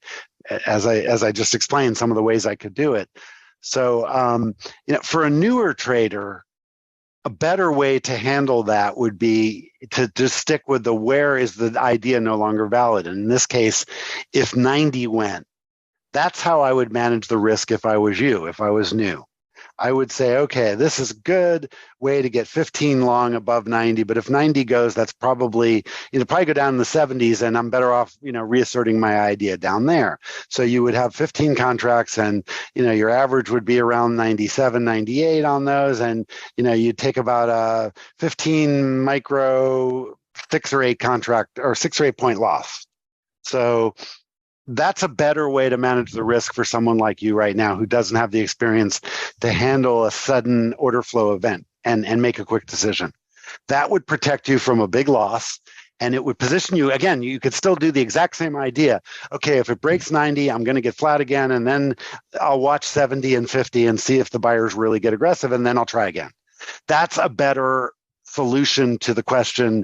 Speaker 2: As I just explained, some of the ways I could do it. So, for a newer trader, a better way to handle that would be to just stick with where is the idea no longer valid. And in this case, if 90 went, that's how I would manage the risk if I was you, if I was new. I would say, okay, this is a good way to get 15 long above 90, but if 90 goes, that's probably go down in the 70s and I'm better off, reasserting my idea down there. So you would have 15 contracts and, your average would be around 97, 98 on those. And, you'd take about a 15 micro 6 or 8 contract or 6 or 8 point loss. So that's a better way to manage the risk for someone like you right now who doesn't have the experience to handle a sudden order flow event and make a quick decision. That would protect you from a big loss, and it would position you, again, you could still do the exact same idea. Okay, if it breaks 90, I'm going to get flat again, and then I'll watch 70 and 50 and see if the buyers really get aggressive, and then I'll try again. That's a better solution to the question,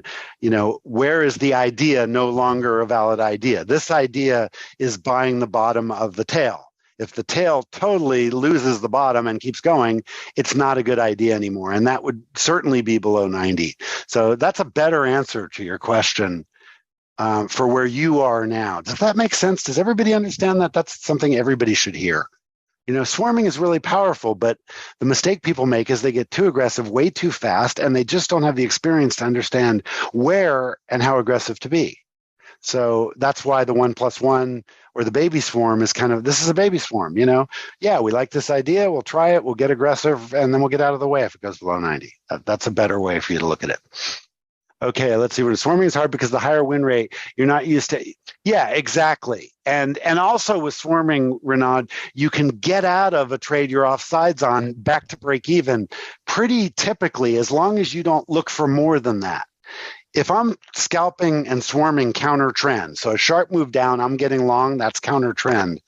Speaker 2: where is the idea no longer a valid idea? This idea is buying the bottom of the tail. If the tail totally loses the bottom and keeps going, it's not a good idea anymore. And that would certainly be below 90. So that's a better answer to your question for where you are now. Does that make sense? Does everybody understand that? That's something everybody should hear. Swarming is really powerful, but the mistake people make is they get too aggressive way too fast, and they just don't have the experience to understand where and how aggressive to be. So that's why the 1+1 or the baby swarm is this is a baby swarm, Yeah, we like this idea. We'll try it. We'll get aggressive, and then we'll get out of the way if it goes below 90. That's a better way for you to look at it. Okay, let's see. When swarming is hard because the higher win rate, you're not used to. Yeah, exactly. And also with swarming, Renaud, you can get out of a trade you're off sides on back to break even pretty typically, as long as you don't look for more than that. If I'm scalping and swarming counter trend, so a sharp move down, I'm getting long, that's counter trend.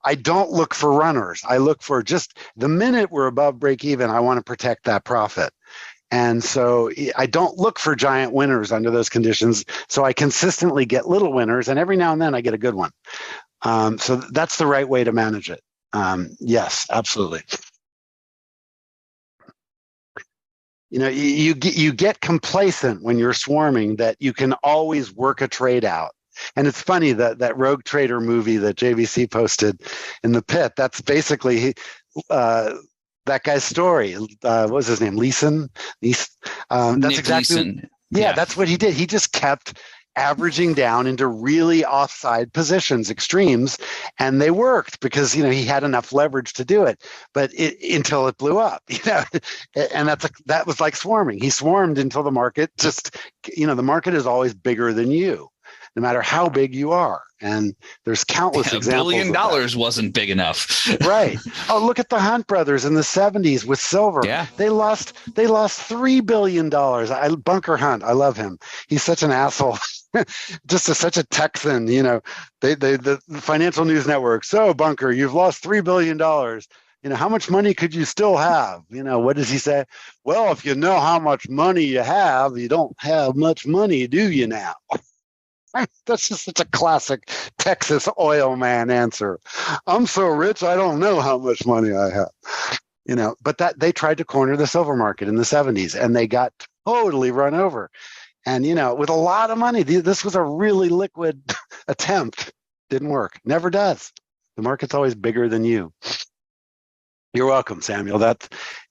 Speaker 2: I don't look for runners. I look for just the minute we're above break even, I want to protect that profit. And so I don't look for giant winners under those conditions. So I consistently get little winners, and every now and then I get a good one. So that's the right way to manage it. Yes, absolutely. You get complacent when you're swarming that you can always work a trade out. And it's funny that Rogue Trader movie that JVC posted in the pit, that's basically that guy's story. What was his name? Leeson? That's
Speaker 1: Nick
Speaker 2: exactly.
Speaker 1: Leeson.
Speaker 2: Yeah, that's what he did. He just kept averaging down into really offside positions, extremes, and they worked because he had enough leverage to do it. But until it blew up, and that was like swarming. He swarmed until the market just, the market is always bigger than you, no matter how big you are. And there's countless examples.
Speaker 1: $1 billion wasn't big enough.
Speaker 2: Right. Oh, look at the Hunt brothers in the 70s with silver.
Speaker 1: Yeah.
Speaker 2: They lost $3 billion. Bunker Hunt, I love him. He's such an asshole. Just such a Texan, the Financial News Network. So Bunker, you've lost $3 billion. How much money could you still have? What does he say? Well, if you know how much money you have, you don't have much money, do you now? That's just such a classic Texas oil man answer. I'm so rich, I don't know how much money I have. But that they tried to corner the silver market in the 70s, and they got totally run over. And, with a lot of money, this was a really liquid attempt. Didn't work. Never does. The market's always bigger than you. You're welcome, Samuel.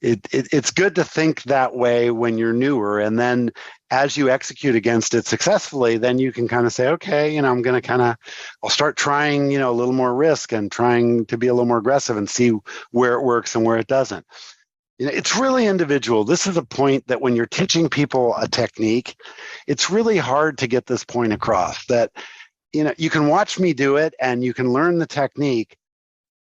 Speaker 2: It's good to think that way when you're newer. And then as you execute against it successfully, then you can kind of say, okay, I'm going to I'll start trying, a little more risk and trying to be a little more aggressive and see where it works and where it doesn't. It's really individual. This is a point that when you're teaching people a technique, it's really hard to get this point across that, you can watch me do it and you can learn the technique,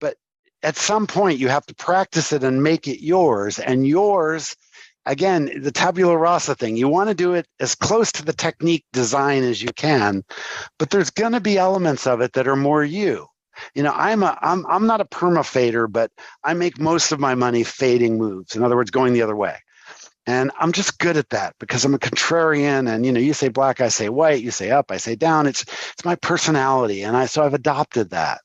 Speaker 2: but at some point you have to practice it and make it yours. And yours, again, the tabula rasa thing, you want to do it as close to the technique design as you can, but there's going to be elements of it that are more you. I'm not a perma fader, but I make most of my money fading moves. In other words, going the other way. And I'm just good at that because I'm a contrarian. And, you say black, I say white, you say up, I say down. It's my personality. And so I've adopted that.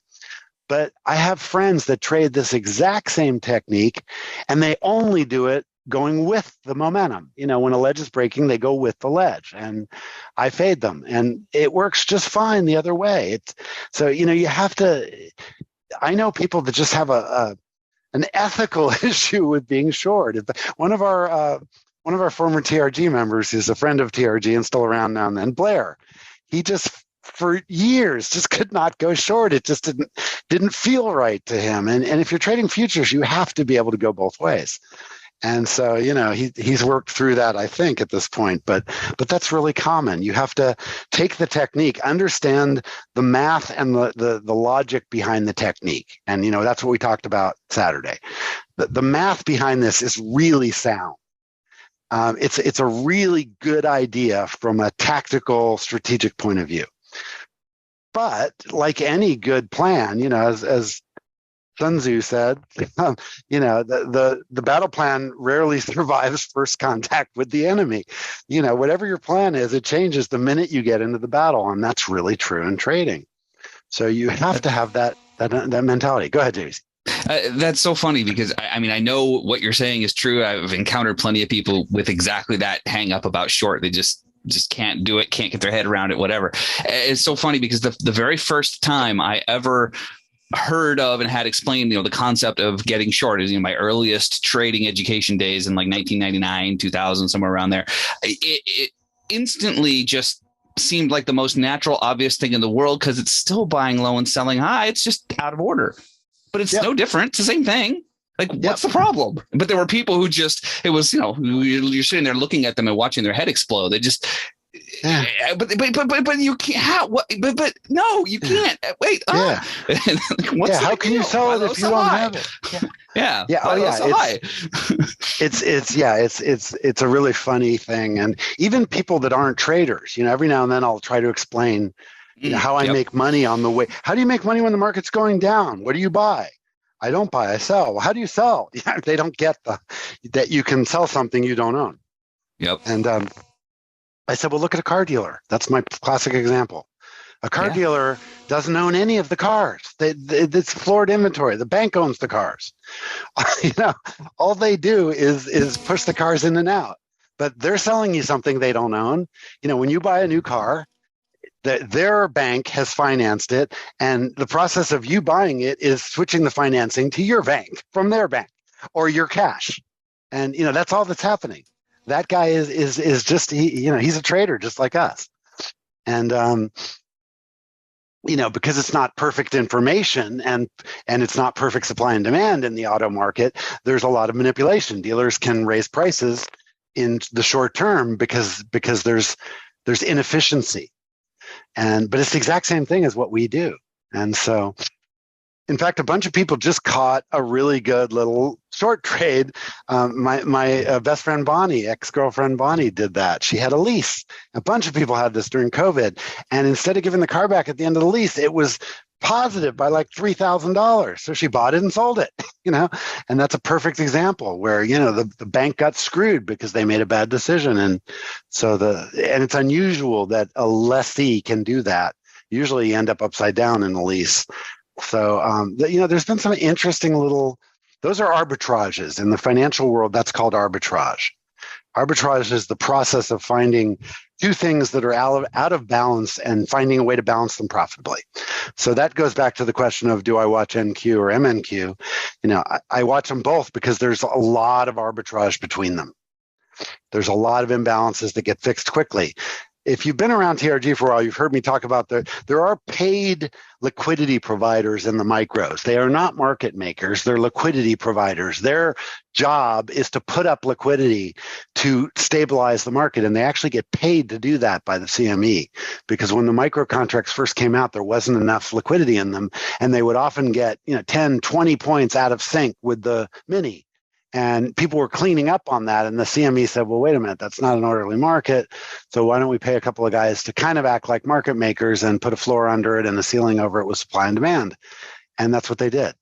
Speaker 2: But I have friends that trade this exact same technique and they only do it going with the momentum. When a ledge is breaking, they go with the ledge, and I fade them, and it works just fine the other way. So you have to. I know people that just have an ethical issue with being short. One of our former TRG members is a friend of TRG and still around now and then. Blair, he just for years just could not go short. It just didn't feel right to him. And if you're trading futures, you have to be able to go both ways. And so, he's worked through that, I think, at this point. But that's really common. You have to take the technique, understand the math and the logic behind the technique. And, that's what we talked about Saturday. The math behind this is really sound. It's a really good idea from a tactical, strategic point of view. But like any good plan, as Sun Tzu said, the battle plan rarely survives first contact with the enemy. Whatever your plan is, it changes the minute you get into the battle, and that's really true in trading. So you have to have that mentality. Go ahead, James.
Speaker 1: That's so funny because I know what you're saying is true. I've encountered plenty of people with exactly that hang up about short. They just can't do it, can't get their head around it, whatever. It's so funny because the very first time I ever heard of and had explained, the concept of getting short is, my earliest trading education days in like 1999, 2000, somewhere around there. It instantly just seemed like the most natural, obvious thing in the world because it's still buying low and selling high. It's just out of order, but it's no different. It's the same thing. Like, what's the problem? But there were people who it was, you're sitting there looking at them and watching their head explode. They just, but you can't. But no, you can't. Wait.
Speaker 2: How can you sell it if you don't have it? Yeah. It's a really funny thing, and even people that aren't traders, every now and then I'll try to explain, How I
Speaker 1: Yep.
Speaker 2: make money on the way. How do you make money when the market's going down? What do you buy? I don't buy, I sell. Well, how do you sell? They don't get that you can sell something you don't own.
Speaker 1: Yep.
Speaker 2: And I said, well, look at a car dealer. That's my classic example. A car
Speaker 1: Yeah.
Speaker 2: dealer doesn't own any of the cars. It's floored inventory. The bank owns the cars. All they do is push the cars in and out. But they're selling you something they don't own. When you buy a new car, their bank has financed it, and the process of you buying it is switching the financing to your bank from their bank or your cash, and that's all that's happening. That guy is just he's a trader just like us, and because it's not perfect information and it's not perfect supply and demand in the auto market, there's a lot of manipulation. Dealers can raise prices in the short term because there's inefficiency. But it's the exact same thing as what we do. And so, in fact, a bunch of people just caught a really good little short trade. My best friend Bonnie, ex-girlfriend Bonnie, did that. She had a lease. A bunch of people had this during COVID. And instead of giving the car back at the end of the lease, it was positive by like $3,000. So she bought it and sold it, and that's a perfect example where, the bank got screwed because they made a bad decision. And so and it's unusual that a lessee can do that. Usually you end up upside down in the lease. So, there's been some interesting those are arbitrages in the financial world. That's called arbitrage. Arbitrage is the process of finding two things that are out of balance and finding a way to balance them profitably. So that goes back to the question of, do I watch NQ or MNQ? I watch them both because there's a lot of arbitrage between them. There's a lot of imbalances that get fixed quickly. If you've been around TRG for a while, you've heard me talk about there are paid liquidity providers in the micros. They are not market makers. They're liquidity providers. Their job is to put up liquidity to stabilize the market, and they actually get paid to do that by the CME, because when the micro contracts first came out, there wasn't enough liquidity in them, and they would often get 10, 20 points out of sync with the mini. And people were cleaning up on that. And the CME said, well, wait a minute, that's not an orderly market. So why don't we pay a couple of guys to kind of act like market makers and put a floor under it and a ceiling over it with supply and demand? And that's what they did.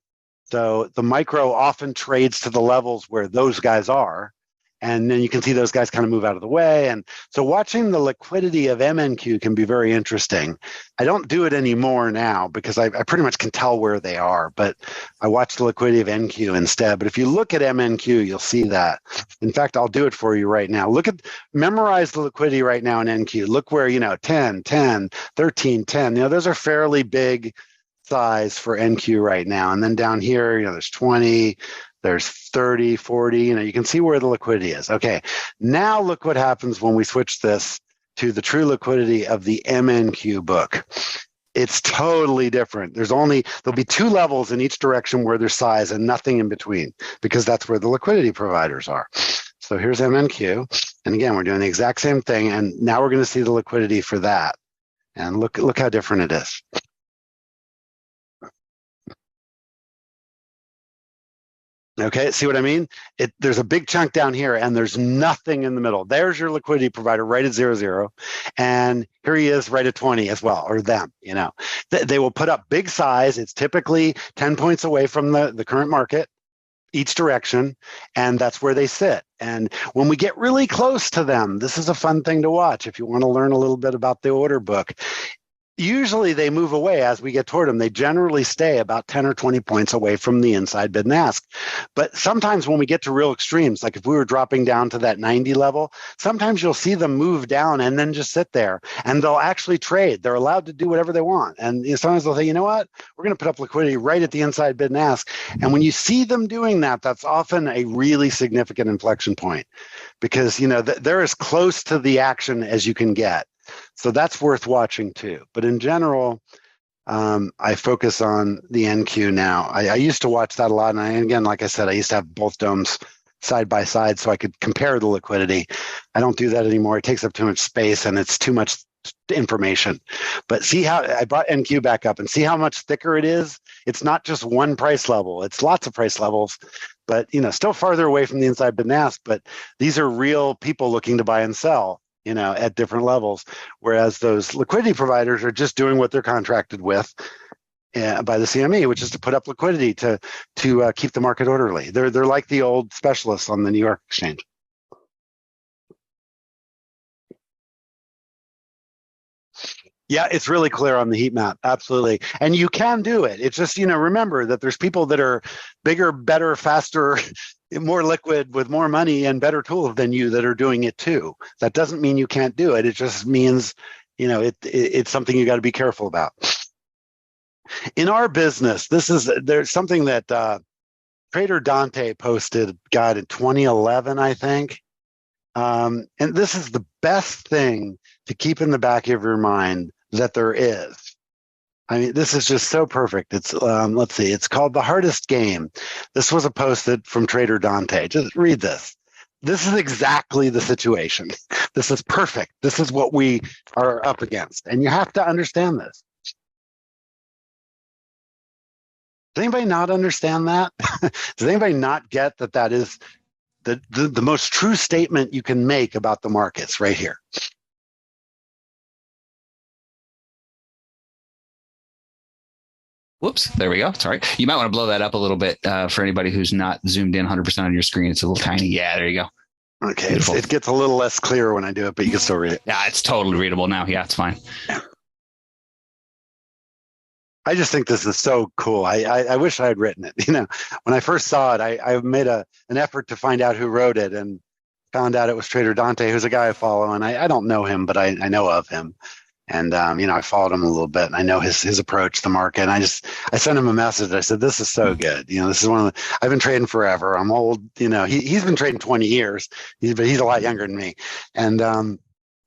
Speaker 2: So the micro often trades to the levels where those guys are. And then you can see those guys kind of move out of the way. And so watching the liquidity of MNQ can be very interesting. I don't do it anymore now because I pretty much can tell where they are, but I watch the liquidity of NQ instead. But if you look at MNQ, you'll see that. In fact, I'll do it for you right now. Memorize the liquidity right now in NQ. Look where, 10, 10, 13, 10. Those are fairly big size for NQ right now. And then down here, there's 20, there's 30, 40, you can see where the liquidity is. Okay, now look what happens when we switch this to the true liquidity of the MNQ book. It's totally different. There'll be two levels in each direction where there's size and nothing in between, because that's where the liquidity providers are. So here's MNQ. And again, we're doing the exact same thing. And now we're going to see the liquidity for that. And look how different it is. Okay, see what I mean? There's a big chunk down here and there's nothing in the middle. There's your liquidity provider right at 0, and here he is right at 20 as well, or them, They will put up big size. It's typically 10 points away from the current market, each direction, and that's where they sit. And when we get really close to them, this is a fun thing to watch if you want to learn a little bit about the order book. Usually they move away as we get toward them. They generally stay about 10 or 20 points away from the inside bid and ask. But sometimes when we get to real extremes, like if we were dropping down to that 90 level, sometimes you'll see them move down and then just sit there, and they'll actually trade. They're allowed to do whatever they want. And sometimes they'll say, you know what, we're going to put up liquidity right at the inside bid and ask. And when you see them doing that, that's often a really significant inflection point, because they're as close to the action as you can get. So that's worth watching too. But in general, I focus on the NQ now. I used to watch that a lot. And again, like I said, I used to have both domes side by side so I could compare the liquidity. I don't do that anymore. It takes up too much space and it's too much information. But see how I brought NQ back up and see how much thicker it is. It's not just one price level. It's lots of price levels, but still farther away from the inside bid and ask. But these are real people looking to buy and sell. at different levels, whereas those liquidity providers are just doing what they're contracted with by the CME, which is to put up liquidity to keep the market orderly. They're like the old specialists on the New York Exchange. Yeah, it's really clear on the heat map. Absolutely. And you can do it. It's just, remember that there's people that are bigger, better, faster, more liquid with more money and better tools than you that are doing it too. That doesn't mean you can't do it. It just means, it's something you got to be careful about. In our business, there's something that Trader Dante posted, God, in 2011, I think. And this is the best thing to keep in the back of your mind that there is. I mean, this is just so perfect. It's let's see, it's called The Hardest Game. This was a post from Trader Dante. Just read this. This is exactly the situation. This is perfect. This is what we are up against. And you have to understand this. Does anybody not understand that? Does anybody not get that is the most true statement you can make about the markets right here?
Speaker 1: Whoops, there we go. Sorry. You might want to blow that up a little bit for anybody who's not zoomed in 100% on your screen. It's a little tiny. Yeah, there you go.
Speaker 2: Okay, it gets a little less clear when I do it, but you can still read it.
Speaker 1: Yeah, it's totally readable now. Yeah, it's fine.
Speaker 2: Yeah. I just think this is so cool. I wish I had written it. When I first saw it, I made an effort to find out who wrote it and found out it was Trader Dante, who's a guy I follow. And I don't know him, but I know of him. And, I followed him a little bit and I know his approach to the market. And I sent him a message. I said, this is so good. This is I've been trading forever. I'm old. He's been trading 20 years, but he's a lot younger than me. And,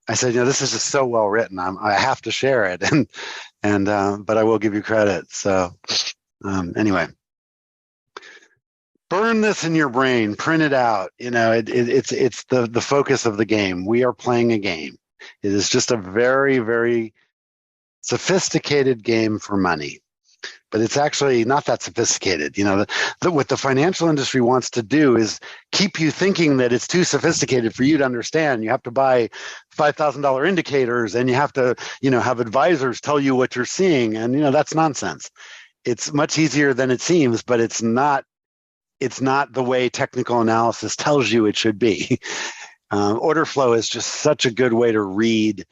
Speaker 2: I said, this is just so well written. I have to share it. But I will give you credit. So, anyway, burn this in your brain, print it out. It's the focus of the game. We are playing a game. It is just a very, very sophisticated game for money, but it's actually not that sophisticated. What the financial industry wants to do is keep you thinking that it's too sophisticated for you to understand. You have to buy $5,000 indicators and you have to, have advisors tell you what you're seeing. And, that's nonsense. It's much easier than it seems, but it's not the way technical analysis tells you it should be. Order flow is just such a good way to read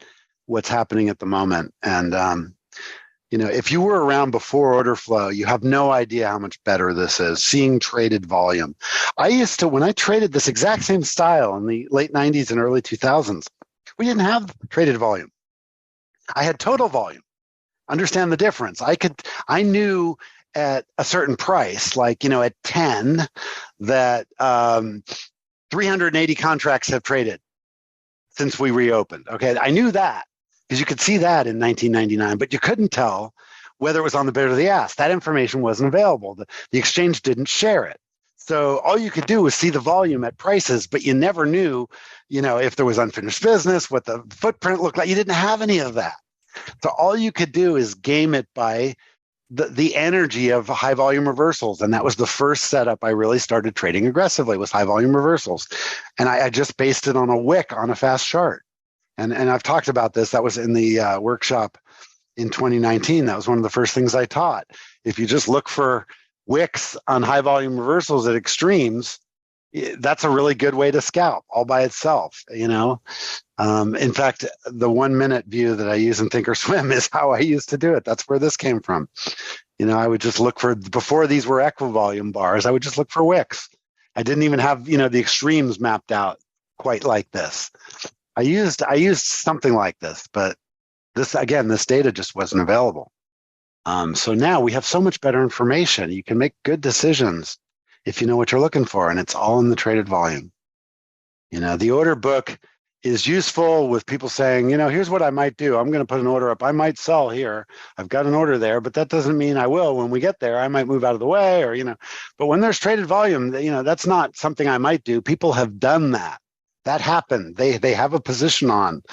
Speaker 2: what's happening at the moment. And, if you were around before order flow, you have no idea how much better this is, seeing traded volume. When I traded this exact same style in the late 90s and early 2000s, we didn't have traded volume. I had total volume. Understand the difference. I knew at a certain price, like, at 10, that 380 contracts have traded since we reopened. Okay, I knew that because you could see that in 1999, but you couldn't tell whether it was on the bid or the ask. That information wasn't available. The exchange didn't share it. So all you could do was see the volume at prices, but you never knew, if there was unfinished business, what the footprint looked like. You didn't have any of that. So all you could do is game it by the energy of high volume reversals. And that was the first setup I really started trading aggressively, was high volume reversals. And I just based it on a wick on a fast chart. And I've talked about this. That was in the workshop in 2019. That was one of the first things I taught. If you just look for wicks on high volume reversals at extremes, that's a really good way to scalp all by itself. In fact, the 1 minute view that I use in Thinkorswim is how I used to do it. That's where this came from. I would just look before these were equivolume bars, I would just look for wicks. I didn't even have, the extremes mapped out quite like this. I used something like this, but this data just wasn't available. So now we have so much better information. You can make good decisions if you know what you're looking for, and it's all in the traded volume. The order book is useful with people saying, here's what I might do. I'm going to put an order up. I might sell here. I've got an order there, but that doesn't mean I will. When we get there, I might move out of the way or, but when there's traded volume, that's not something I might do. People have done that. That happened. They have a position on,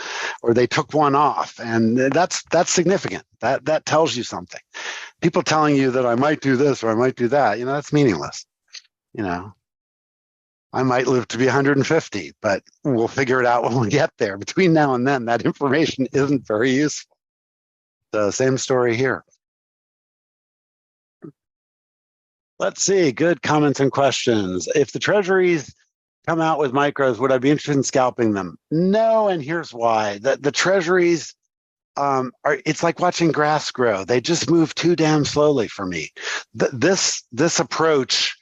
Speaker 2: or they took one off, and that's significant. That tells you something. People telling you that I might do this or I might do that, that's meaningless. I might live to be 150, but we'll figure it out when we get there. Between now and then, that information isn't very useful. The same story here. Let's see. Good comments and questions. If the treasuries come out with micros, would I be interested in scalping them? No, and here's why. The treasuries it's like watching grass grow. They just move too damn slowly for me. This approach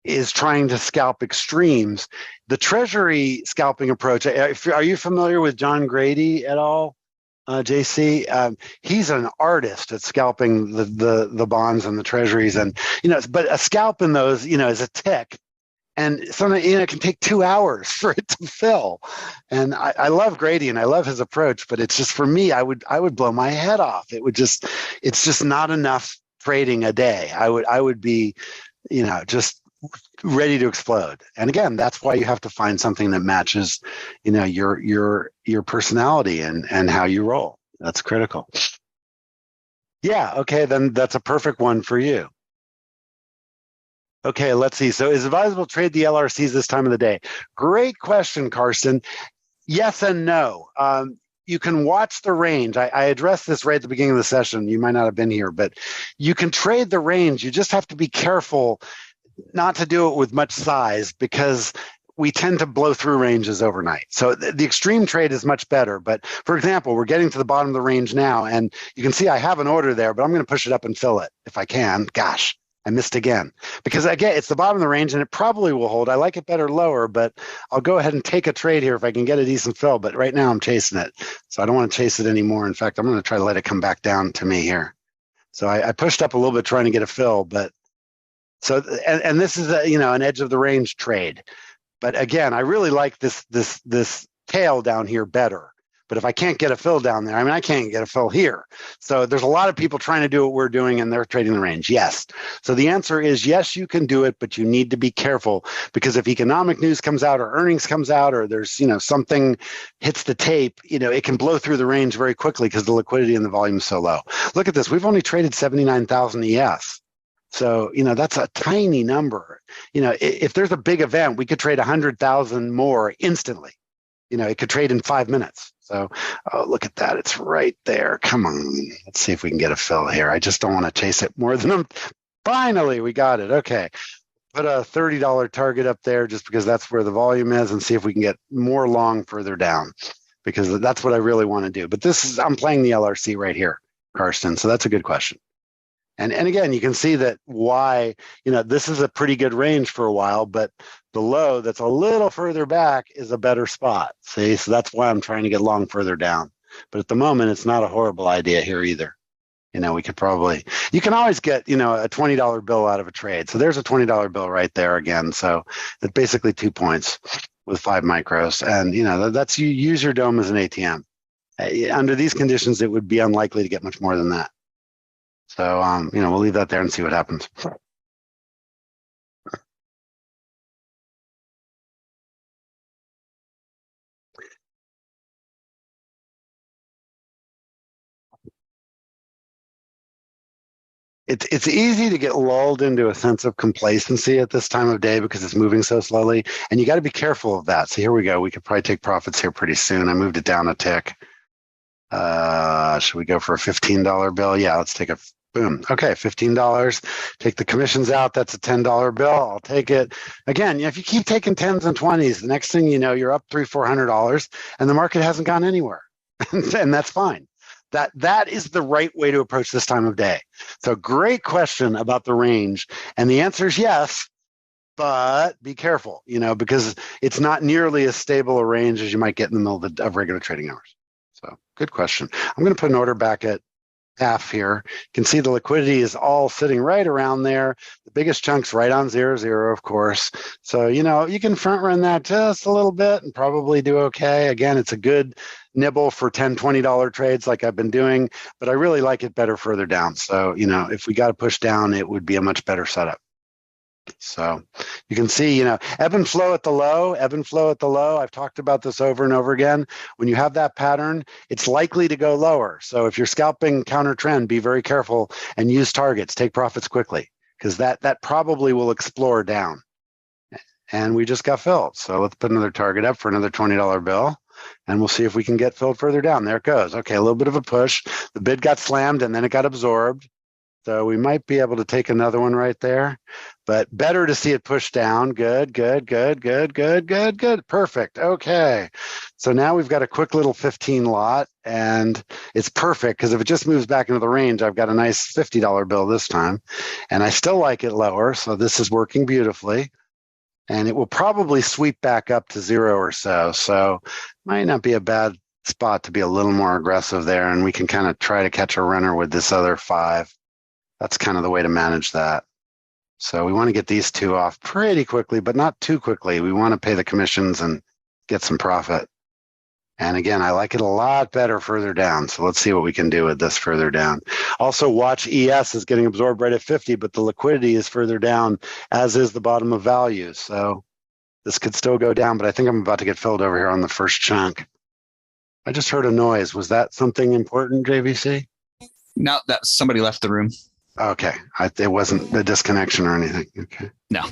Speaker 2: is trying to scalp extremes. The treasury scalping approach, are you familiar with John Grady at all, JC? He's an artist at scalping the bonds and the treasuries, and but a scalp in those is a tick. And sometimes it can take 2 hours for it to fill. And I love Grady and I love his approach, but it's just, for me, I would blow my head off. It's just not enough trading a day. I would be, just ready to explode. And again, that's why you have to find something that matches, your personality and how you roll. That's critical. Yeah. Okay. Then that's a perfect one for you. Okay, let's see. So is it advisable to trade the LRCs this time of the day? Great question, Carson. Yes and no. You can watch the range. I addressed this right at the beginning of the session. You might not have been here, but you can trade the range. You just have to be careful not to do it with much size, because we tend to blow through ranges overnight. So the extreme trade is much better. But for example, we're getting to the bottom of the range now, and you can see I have an order there, but I'm going to push it up and fill it if I can. Gosh, I missed again. Because again, it's the bottom of the range and it probably will hold. I like it better lower, but I'll go ahead and take a trade here if I can get a decent fill. But right now I'm chasing it. So I don't want to chase it anymore. In fact, I'm going to try to let it come back down to me here. So I pushed up a little bit trying to get a fill, but so, and this is an edge of the range trade. But again, I really like this tail down here better. But if I can't get a fill down there, I can't get a fill here. So there's a lot of people trying to do what we're doing, and they're trading the range. Yes. So the answer is yes, you can do it, but you need to be careful, because if economic news comes out or earnings comes out, or there's, something hits the tape, it can blow through the range very quickly because the liquidity and the volume is so low. Look at this. We've only traded 79,000 ES. So, that's a tiny number. If there's a big event, we could trade 100,000 more instantly. It could trade in 5 minutes. So, look at that. It's right there. Come on. Let's see if we can get a fill here. I just don't want to chase it more than I'm. Finally, we got it. Okay. Put a $30 target up there just because that's where the volume is, and see if we can get more long further down, because that's what I really want to do. But I'm playing the LRC right here, Karsten. So that's a good question. And again, you can see that why, this is a pretty good range for a while, but the low that's a little further back is a better spot. See, so that's why I'm trying to get long further down. But at the moment, it's not a horrible idea here either. We could you can always get, a $20 bill out of a trade. So there's a $20 bill right there again. So that's basically 2 points with 5 micros. And, that's, you use your dome as an ATM. Under these conditions, it would be unlikely to get much more than that. So, we'll leave that there and see what happens. It's easy to get lulled into a sense of complacency at this time of day because it's moving so slowly, and you got to be careful of that. So here we go. We could probably take profits here pretty soon. I moved it down a tick. Should we go for a $15 bill? Yeah, let's take a boom. Okay, $15. Take the commissions out. That's a $10 bill. I'll take it. Again, if you keep taking 10s and 20s, the next thing you know, you're up $300-400, and the market hasn't gone anywhere, and that's fine. That is the right way to approach this time of day. So great question about the range, and the answer is yes, but be careful, because it's not nearly as stable a range as you might get in the middle of regular trading hours. So good question. I'm going to put an order back at half here. You can see the liquidity is all sitting right around there. The biggest chunk's right on 0-0, of course. So, you can front run that just a little bit and probably do okay. Again, it's a good nibble for $10, $20 trades like I've been doing, but I really like it better further down. So, if we got to push down, it would be a much better setup. So you can see, ebb and flow at the low, ebb and flow at the low. I've talked about this over and over again. When you have that pattern, it's likely to go lower. So if you're scalping counter trend, be very careful and use targets, take profits quickly, because that probably will explore down. and we just got filled. So let's put another target up for another $20 bill, and we'll see if we can get filled further down. There it goes. Okay, a little bit of a push. The bid got slammed, and then it got absorbed. So we might be able to take another one right there, but better to see it push down. Good, good, good, good, good, good, good. Perfect. Okay. So now we've got a quick little 15 lot, and it's perfect because if it just moves back into the range, I've got a nice $50 bill this time, and I still like it lower. So this is working beautifully, and it will probably sweep back up to 0 or so. So might not be a bad spot to be a little more aggressive there, and we can kind of try to catch a runner with this other 5. That's kind of the way to manage that. So we want to get these 2 off pretty quickly, but not too quickly. We want to pay the commissions and get some profit. And again, I like it a lot better further down. So let's see what we can do with this further down. Also, watch ES is getting absorbed right at 50, but the liquidity is further down, as is the bottom of value. So this could still go down, but I think I'm about to get filled over here on the first chunk. I just heard a noise. Was that something important, JVC?
Speaker 1: No, that somebody left the room.
Speaker 2: Okay. It wasn't a disconnection or anything. Okay.
Speaker 1: No.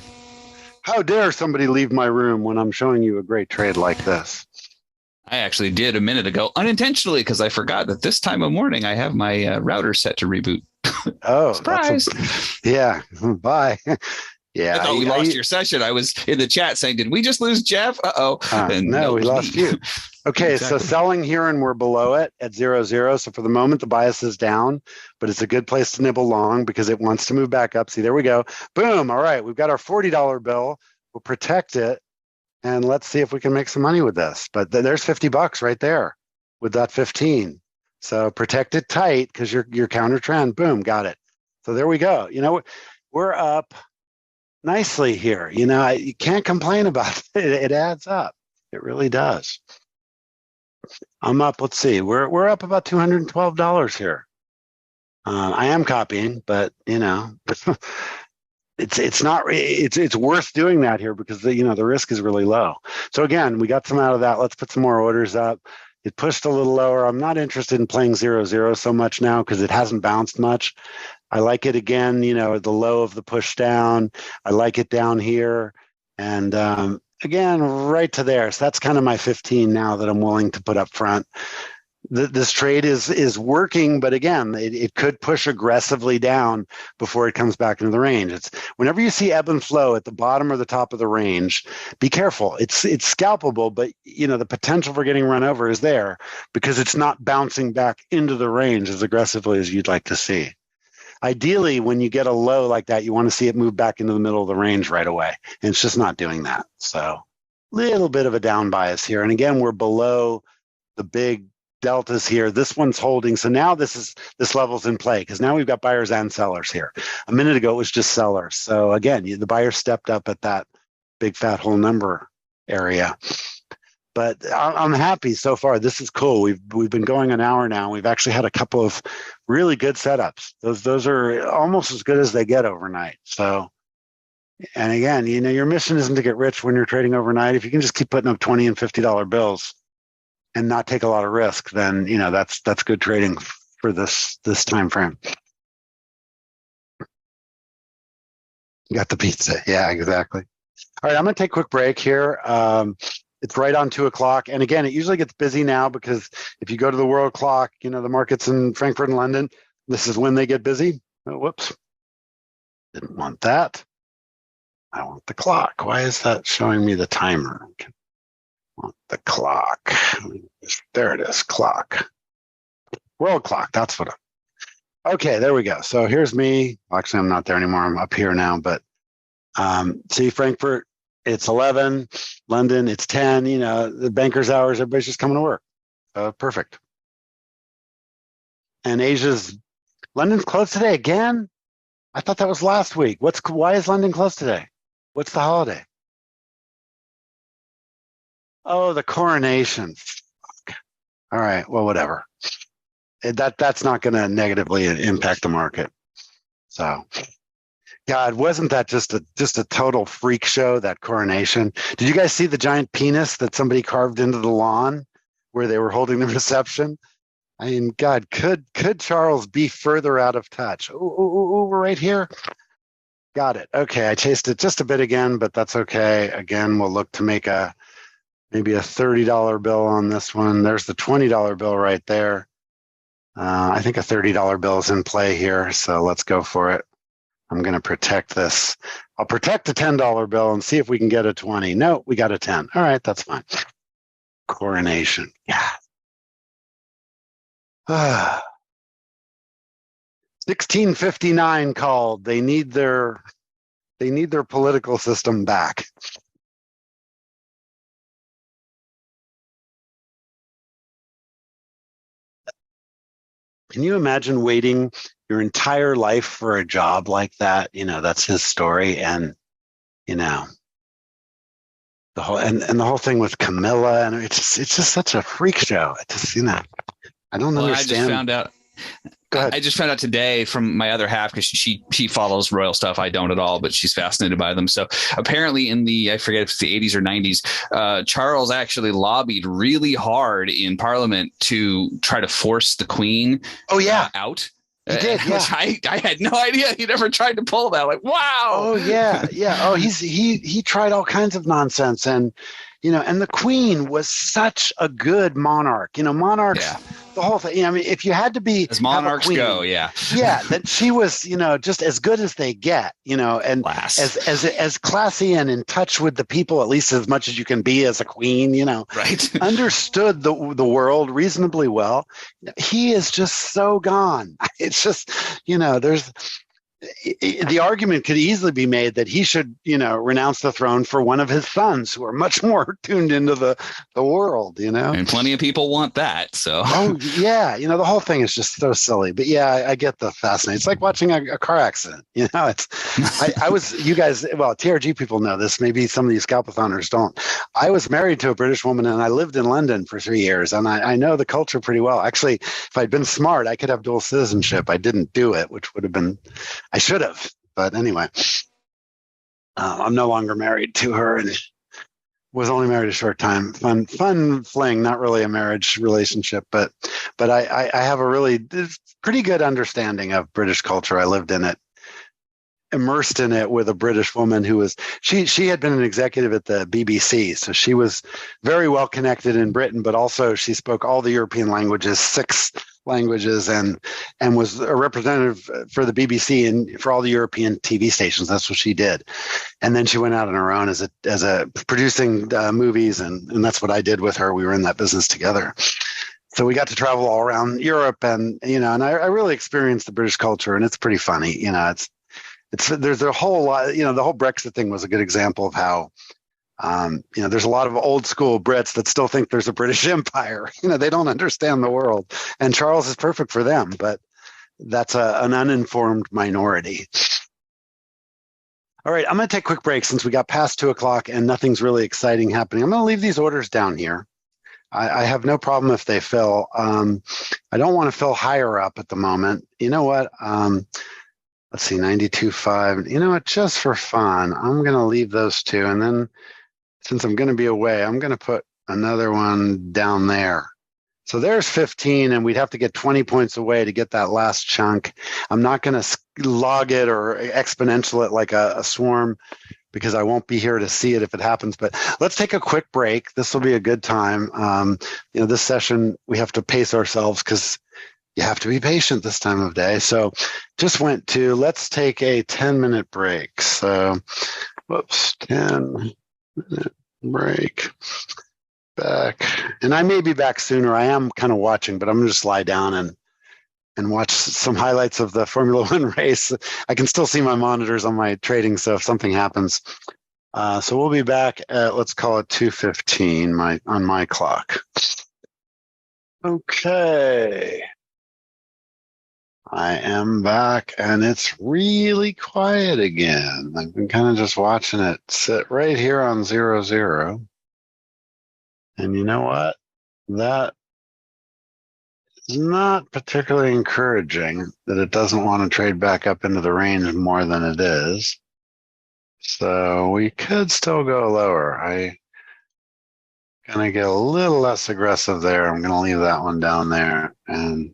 Speaker 2: How dare somebody leave my room when I'm showing you a great trade like this?
Speaker 1: I actually did a minute ago unintentionally because I forgot that this time of morning I have my router set to reboot.
Speaker 2: Oh,
Speaker 1: surprise.
Speaker 2: Yeah. Bye. Yeah.
Speaker 1: I thought we lost your session. I was in the chat saying, did we just lose Jeff? Uh-oh.
Speaker 2: No, we lost you. Okay, exactly. So selling here and we're below it at 0.00. So for the moment, the bias is down, but it's a good place to nibble long because it wants to move back up. See, there we go. Boom. All right, we've got our $40 bill. We'll protect it, and let's see if we can make some money with this. But there's $50 right there with that 15. So protect it tight because your counter trend. Boom, got it. So there we go. You know, we're up nicely here. You know, you can't complain about it. It adds up. It really does. I'm up. Let's see. We're up about $212 here. I am copying, but you know, it's worth doing that here because the risk is really low. So again, we got some out of that. Let's put some more orders up. It pushed a little lower. I'm not interested in playing 0.00 so much now because it hasn't bounced much. I like it again, the low of the push down. I like it down here. And again, right to there. So that's kind of my 15 now that I'm willing to put up front. This trade is working, but again, it could push aggressively down before it comes back into the range. It's whenever you see ebb and flow at the bottom or the top of the range, be careful. It's scalpable, but the potential for getting run over is there because it's not bouncing back into the range as aggressively as you'd like to see. Ideally, when you get a low like that, you want to see it move back into the middle of the range right away, and it's just not doing that. So, little bit of a down bias here, and again, we're below the big deltas here. This one's holding. So now this level's in play because now we've got buyers and sellers here. A minute ago, it was just sellers. So again, the buyer stepped up at that big fat whole number area. But I'm happy so far. This is cool. We've been going an hour now. We've actually had a couple of really good setups. Those are almost as good as they get overnight. So, and again, your mission isn't to get rich when you're trading overnight. If you can just keep putting up $20 and $50 bills and not take a lot of risk, then that's good trading for this time frame. You got the pizza. Yeah, exactly. All right, I'm going to take a quick break here. It's right on 2:00. And again, it usually gets busy now because if you go to the world clock, the markets in Frankfurt and London, this is when they get busy. Oh, whoops. Didn't want that. I want the clock. Why is that showing me the timer? I want the clock. There it is, clock. World clock, that's what okay, there we go. So here's me. Actually, I'm not there anymore. I'm up here now, but see Frankfurt, it's 11. London, it's 10. The banker's hours, everybody's just coming to work. Perfect. And London's closed today again? I thought that was last week. Why is London closed today? What's the holiday? Oh, the coronation. Fuck. All right, well, whatever. That's not going to negatively impact the market. So, God, wasn't that just a total freak show, that coronation? Did you guys see the giant penis that somebody carved into the lawn where they were holding the reception? I mean, God, could Charles be further out of touch? Ooh, we're right here. Got it. Okay, I chased it just a bit again, but that's okay. Again, we'll look to make maybe a $30 bill on this one. There's the $20 bill right there. I think a $30 bill is in play here, so let's go for it. I'm going to protect this. I'll protect the $10 bill and see if we can get a 20. No, we got a 10. All right, that's fine. Coronation. Yeah. 1659 called. They need their political system back. Can you imagine waiting your entire life for a job like that? That's his story. And, the whole thing with Camilla, and it's just such a freak show. It just, I don't understand.
Speaker 1: I just found out.
Speaker 2: Go ahead.
Speaker 1: I just found out today from my other half, because she follows royal stuff. I don't at all, but she's fascinated by them. So apparently I forget if it's the 80s or 90s, Charles actually lobbied really hard in Parliament to try to force the Queen out.
Speaker 2: He did, yeah.
Speaker 1: Which I had no idea he'd ever tried to pull that. Like, wow.
Speaker 2: Oh, yeah. Oh, he tried all kinds of nonsense. And, and the Queen was such a good monarch. Monarchs, the whole thing. I mean, if you had to be
Speaker 1: as monarchs
Speaker 2: queen,
Speaker 1: go, yeah,
Speaker 2: that she was, just as good as they get, and as classy and in touch with the people, at least as much as you can be as a queen,
Speaker 1: right.
Speaker 2: Understood the world reasonably well. He is just so gone. It's just, the argument could easily be made that he should, renounce the throne for one of his sons who are much more tuned into the world,
Speaker 1: And plenty of people want that. So.
Speaker 2: Oh, yeah. The whole thing is just so silly. But yeah, I get the fascination. It's like watching a car accident. I was, you guys, well, TRG people know this. Maybe some of these Scalpathoners don't. I was married to a British woman and I lived in London for 3 years. And I know the culture pretty well. Actually, if I'd been smart, I could have dual citizenship. I didn't do it, which would have been, I should have. But anyway, I'm no longer married to her and was only married a short time. Fun fling, not really a marriage relationship, but I have a really pretty good understanding of British culture. I lived in it, immersed in it with a British woman who was, she had been an executive at the BBC. So she was very well connected in Britain, but also she spoke all the European languages, 6 languages, and was a representative for the BBC and for all the European TV stations. That's what she did. And then she went out on her own as a producing movies. And that's what I did with her. We were in that business together. So we got to travel all around Europe and I really experienced the British culture, and it's pretty funny. There's a whole lot, the whole Brexit thing was a good example of how, there's a lot of old school Brits that still think there's a British Empire. They don't understand the world, and Charles is perfect for them, but that's an uninformed minority. All right, I'm going to take a quick break since we got past 2:00 and nothing's really exciting happening. I'm going to leave these orders down here. I have no problem if they fill. I don't want to fill higher up at the moment. You know what? Let's see, 92.5. You know what? Just for fun, I'm going to leave those 2. And then since I'm going to be away, I'm going to put another one down there. So there's 15, and we'd have to get 20 points away to get that last chunk. I'm not going to log it or exponential it like a swarm, because I won't be here to see it if it happens. But let's take a quick break. This will be a good time. This session, we have to pace ourselves because you have to be patient this time of day. So just let's take a 10-minute break. So, 10-minute break. Back. And I may be back sooner. I am kind of watching, but I'm going to just lie down and watch some highlights of the Formula One race. I can still see my monitors on my trading, so if something happens. So we'll be back at, let's call it 2:15 on my clock. Okay. I am back, and it's really quiet again. I've been kind of just watching it sit right here on 00. And you know what? That is not particularly encouraging that it doesn't want to trade back up into the range more than it is. So we could still go lower. I'm going to get a little less aggressive there. I'm going to leave that one down there. And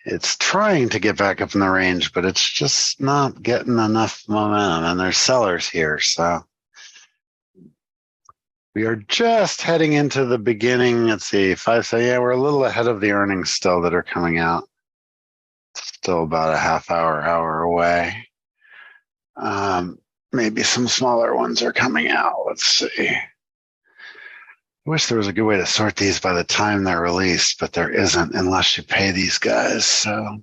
Speaker 2: It's trying to get back up in the range, but it's just not getting enough momentum. And there's sellers here, so we are just heading into the beginning. Let's see, so yeah, we're a little ahead of the earnings still that are coming out. Still about a half hour away. Maybe some smaller ones are coming out. Let's see. I wish there was a good way to sort these by the time they're released, but there isn't unless you pay these guys. So you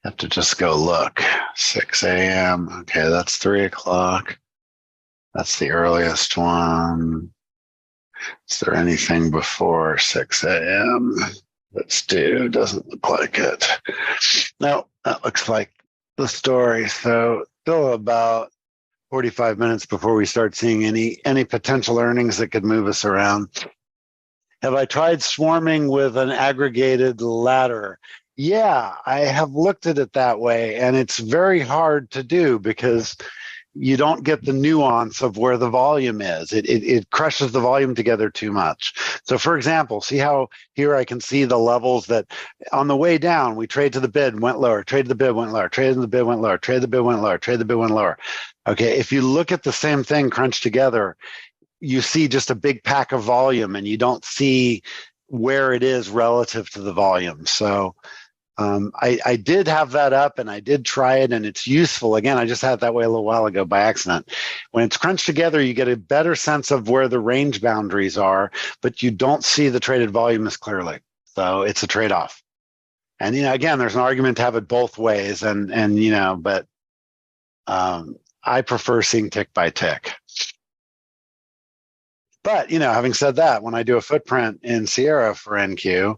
Speaker 2: have to just go look. 6 a.m. Okay, that's 3 o'clock. That's the earliest one. Is there anything before 6 a.m. that's due? Doesn't look like it. No, that looks like the story. So still about 45 minutes before we start seeing any potential earnings that could move us around. Have I tried swarming with an aggregated ladder? Yeah, I have looked at it that way, and it's very hard to do because you don't get the nuance of where the volume is. It crushes the volume together too much. So for example, see how here I can see the levels that on the way down, we trade to the bid, went lower, trade to the bid, went lower, trade to the bid, went lower, trade to the bid, went lower, trade to the bid, went lower. Okay, if you look at the same thing crunched together, you see just a big pack of volume and you don't see where it is relative to the volume. So I did have that up and I did try it and it's useful. Again, I just had it that way a little while ago by accident. When it's crunched together, you get a better sense of where the range boundaries are, but you don't see the traded volume as clearly. So it's a trade-off. And, again, there's an argument to have it both ways but I prefer seeing tick by tick. But, having said that, when I do a footprint in Sierra for NQ,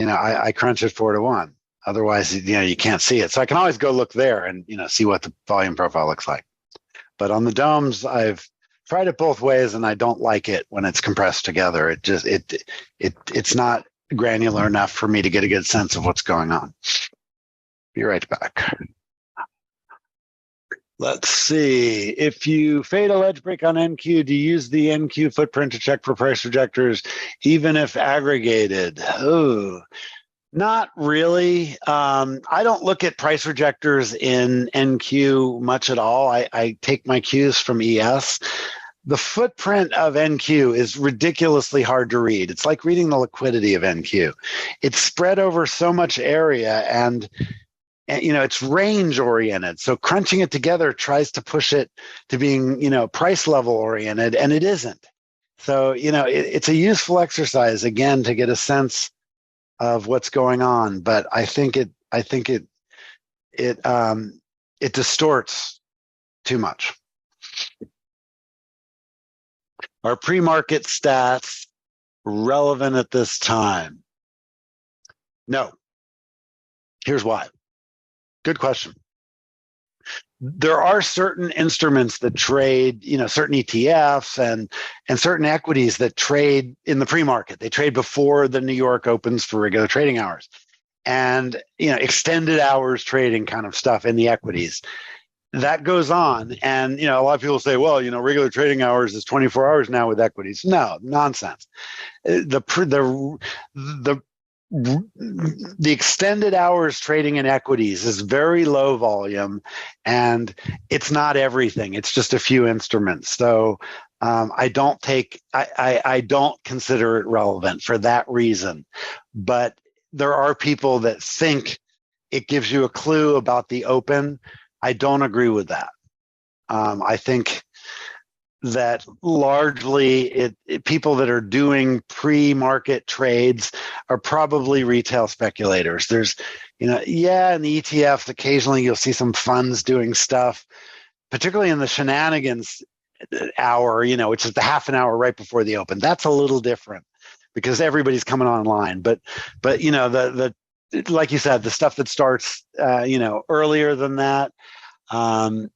Speaker 2: I crunch it 4-1. Otherwise, you can't see it. So I can always go look there and, see what the volume profile looks like. But on the domes, I've tried it both ways and I don't like it when it's compressed together. It's not granular enough for me to get a good sense of what's going on. Be right back. Let's see. If you fade a ledge break on NQ, do you use the NQ footprint to check for price rejectors, even if aggregated? Oh, not really. I don't look at price rejectors in NQ much at all. I take my cues from ES. The footprint of NQ is ridiculously hard to read. It's like reading the liquidity of NQ. It's spread over so much area and it's range oriented. So crunching it together tries to push it to being, price level oriented, and it isn't. So, it's a useful exercise again to get a sense of what's going on. But I think it distorts too much. Are pre-market stats relevant at this time? No. Here's why. Good question. There are certain instruments that trade, certain ETFs and certain equities that trade in the pre-market. They trade before the New York opens for regular trading hours, and extended hours trading kind of stuff in the equities. That goes on, and a lot of people say, well, regular trading hours is 24 hours now with equities. No, nonsense. The extended hours trading in equities is very low volume, and it's not everything. It's just a few instruments. So I don't consider it relevant for that reason. But there are people that think it gives you a clue about the open. I don't agree with that. I think that largely people that are doing pre-market trades are probably retail speculators. There's, in the ETFs, occasionally you'll see some funds doing stuff, particularly in the shenanigans hour, which is the half an hour right before the open. That's a little different because everybody's coming online. But the like you said, the stuff that starts, earlier than that, I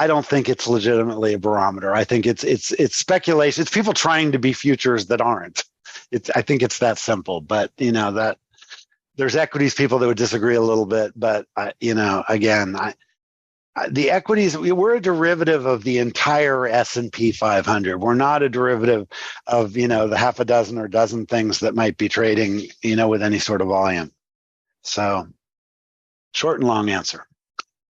Speaker 2: don't think it's legitimately a barometer. I think it's speculation. It's people trying to be futures that aren't. I think it's that simple. But that there's equities people that would disagree a little bit. But again, The equities, we're a derivative of the entire S&P 500. We're not a derivative of, the half a dozen or dozen things that might be trading, with any sort of volume. So short and long answer.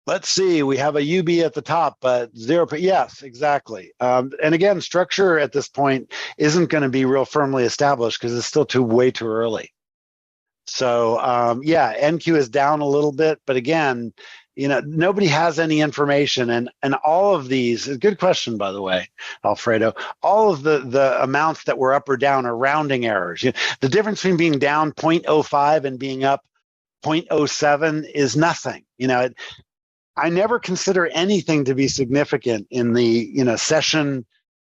Speaker 2: Let's see. We have a UB at the top, but zero. Yes, exactly. And again, structure at this point isn't going to be real firmly established because it's still way too early. So NQ is down a little bit, but again, nobody has any information, and all of these. Good question, by the way, Alfredo. All of the amounts that were up or down are rounding errors. The difference between being down 0.05 and being up 0.07 is nothing. I never consider anything to be significant in the session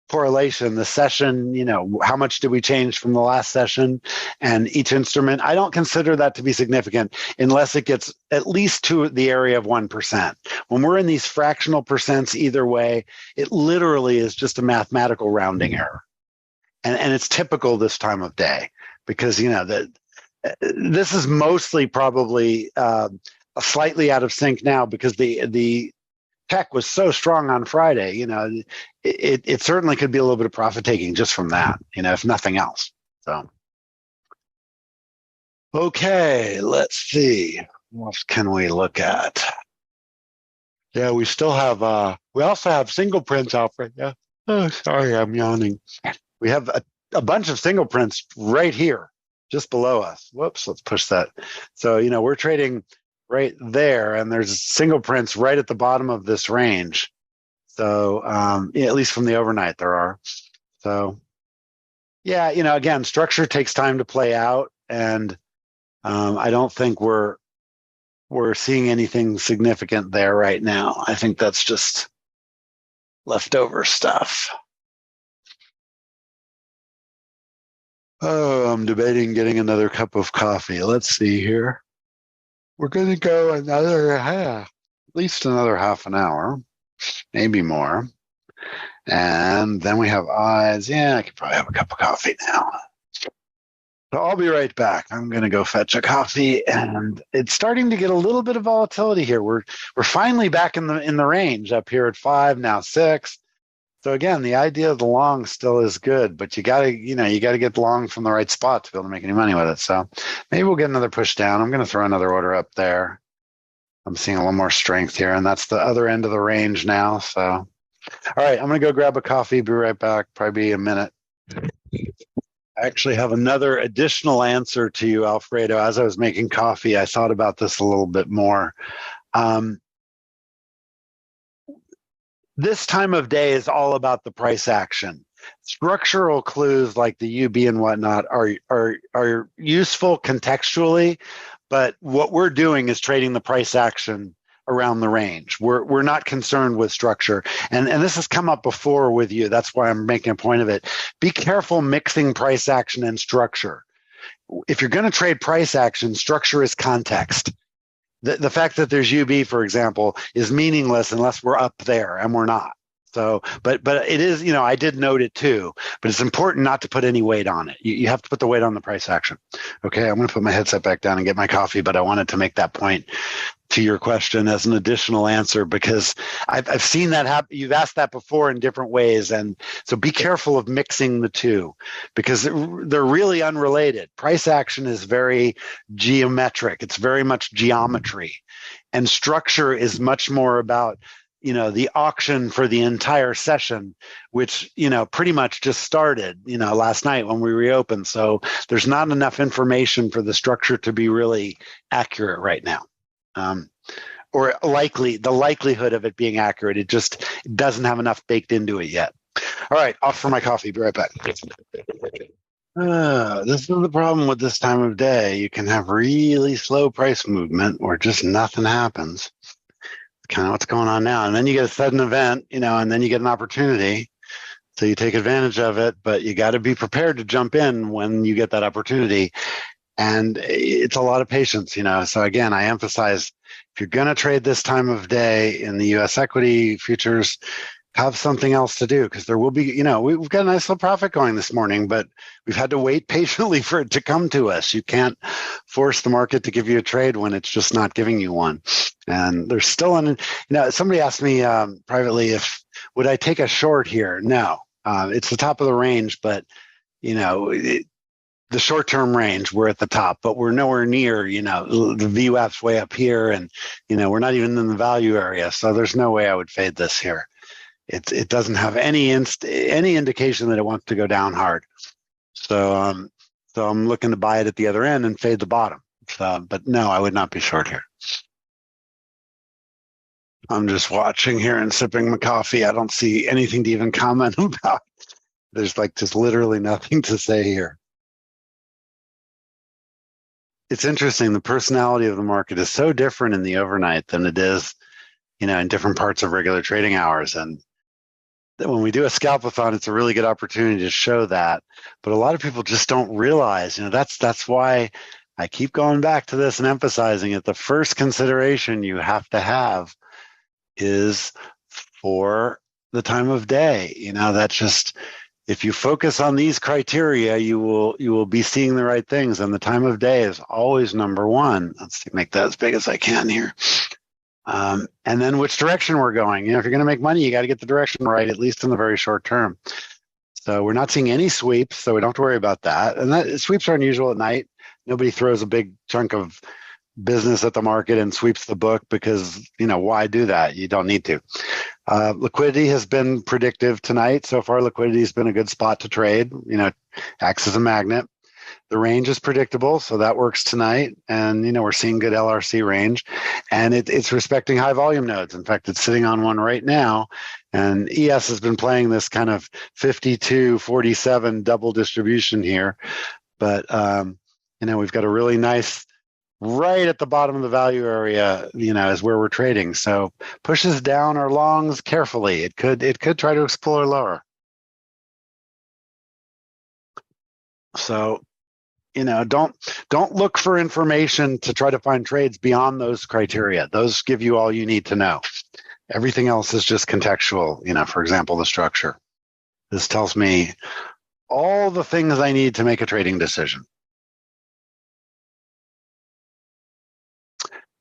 Speaker 2: correlation, the session, how much did we change from the last session and each instrument. I don't consider that to be significant unless it gets at least to the area of 1%. When we're in these fractional percents either way, it literally is just a mathematical rounding error. And it's typical this time of day because, this is mostly probably slightly out of sync now because the tech was so strong on Friday, it certainly could be a little bit of profit taking just from that, if nothing else. So, okay, let's see. What else can we look at? Yeah, we still have, we also have single prints, Alfred. Yeah. Oh, sorry, I'm yawning. We have a bunch of single prints right here, just below us. Whoops, let's push that. So, we're trading right there, and there's single prints right at the bottom of this range. So at least from the overnight there are. So again, structure takes time to play out, and I don't think we're seeing anything significant there right now. I think that's just leftover stuff. Oh, I'm debating getting another cup of coffee. Let's see here. We're going to go at least another half an hour, maybe more. And then we have eyes. Yeah, I could probably have a cup of coffee now. So I'll be right back. I'm going to go fetch a coffee, and it's starting to get a little bit of volatility here. We're finally back in the range up here at 5, now 6. So again, the idea of the long still is good, but you got to get long from the right spot to be able to make any money with it. So maybe we'll get another push down. I'm going to throw another order up there. I'm seeing a little more strength here, and that's the other end of the range now. So, all right, I'm going to go grab a coffee. Be right back. Probably a minute. I actually have another additional answer to you, Alfredo. As I was making coffee, I thought about this a little bit more. This time of day is all about the price action. Structural clues like the UB and whatnot are useful contextually, but what we're doing is trading the price action around the range. We're not concerned with structure. And this has come up before with you. That's why I'm making a point of it. Be careful mixing price action and structure. If you're going to trade price action, structure is context. The fact that there's UB, for example, is meaningless unless we're up there, and we're not. So, but it is, I did note it too, but it's important not to put any weight on it. You have to put the weight on the price action. Okay, I'm going to put my headset back down and get my coffee, but I wanted to make that point to your question as an additional answer because I've seen that happen. You've asked that before in different ways, and so be careful of mixing the two because they're really unrelated. Price action is very geometric. It's very much geometry, and structure is much more about the auction for the entire session, which, pretty much just started, last night when we reopened. So there's not enough information for the structure to be really accurate right now. Or the likelihood of it being accurate. It just doesn't have enough baked into it yet. All right, off for my coffee. Be right back. This is the problem with this time of day. You can have really slow price movement or just nothing happens. Kind of what's going on now. And then you get a sudden event, and then you get an opportunity. So you take advantage of it, but you got to be prepared to jump in when you get that opportunity. And it's a lot of patience, So again, I emphasize if you're going to trade this time of day in the U.S. equity futures, have something else to do, because there will be, we've got a nice little profit going this morning, but we've had to wait patiently for it to come to us. You can't force the market to give you a trade when it's just not giving you one. And there's still somebody asked me privately would I take a short here? No, it's the top of the range, but the short-term range, we're at the top, but we're nowhere near, the VWAP's way up here, and, we're not even in the value area. So there's no way I would fade this here. It doesn't have any indication that it wants to go down hard. So I'm looking to buy it at the other end and fade the bottom. But no, I would not be short here. I'm just watching here and sipping my coffee. I don't see anything to even comment about. There's just literally nothing to say here. It's interesting. The personality of the market is so different in the overnight than it is, in different parts of regular trading hours. And when we do a Scalpathon, it's a really good opportunity to show that. But a lot of people just don't realize, that's why I keep going back to this and emphasizing it. The first consideration you have to have is for the time of day. That's just, if you focus on these criteria, you will be seeing the right things. And the time of day is always number one. Let's make that as big as I can here. And then which direction we're going. If you're going to make money, you got to get the direction right, at least in the very short term. So we're not seeing any sweeps, so we don't have to worry about that. And sweeps are unusual at night. Nobody throws a big chunk of business at the market and sweeps the book because, why do that? You don't need to. Liquidity has been predictive tonight. So far, liquidity has been a good spot to trade. Acts as a magnet. The range is predictable, so that works tonight. And, we're seeing good LRC range. And it's respecting high volume nodes. In fact, it's sitting on one right now. And ES has been playing this kind of 52-47 double distribution here. But, we've got a really nice, right at the bottom of the value area, is where we're trading. So pushes down our longs carefully. It could try to explore lower. So, don't look for information to try to find trades beyond those criteria. Those give you all you need to know. Everything else is just contextual. For example, the structure. This tells me all the things I need to make a trading decision.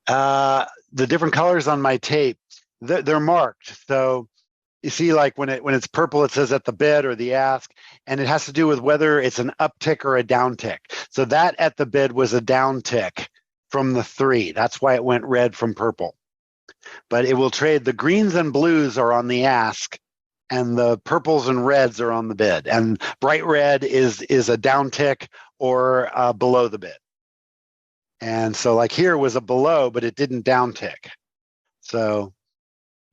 Speaker 2: The different colors on my tape, they're marked. So you see, when it's purple, it says at the bid or the ask, and it has to do with whether it's an uptick or a downtick. So that at the bid was a downtick from the 3. That's why it went red from purple. But it will trade. The greens and blues are on the ask, and the purples and reds are on the bid. And bright red is a downtick or below the bid. And so here was a below, but it didn't downtick. So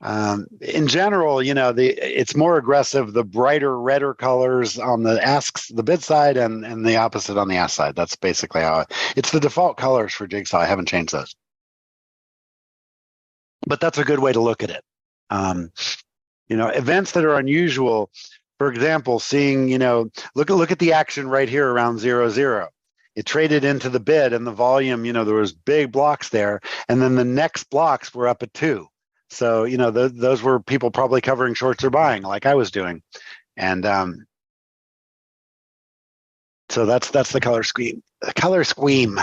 Speaker 2: in general, it's more aggressive, the brighter, redder colors on the asks, the bid side, and the opposite on the ask side. That's basically how it's the default colors for Jigsaw. I haven't changed those. But that's a good way to look at it. Events that are unusual, for example, seeing, look at the action right here around 0-0. It traded into the bid, and the volume, there was big blocks there. And then the next blocks were up at 2. So, those were people probably covering shorts or buying like I was doing. And so that's the color scheme. The color scheme.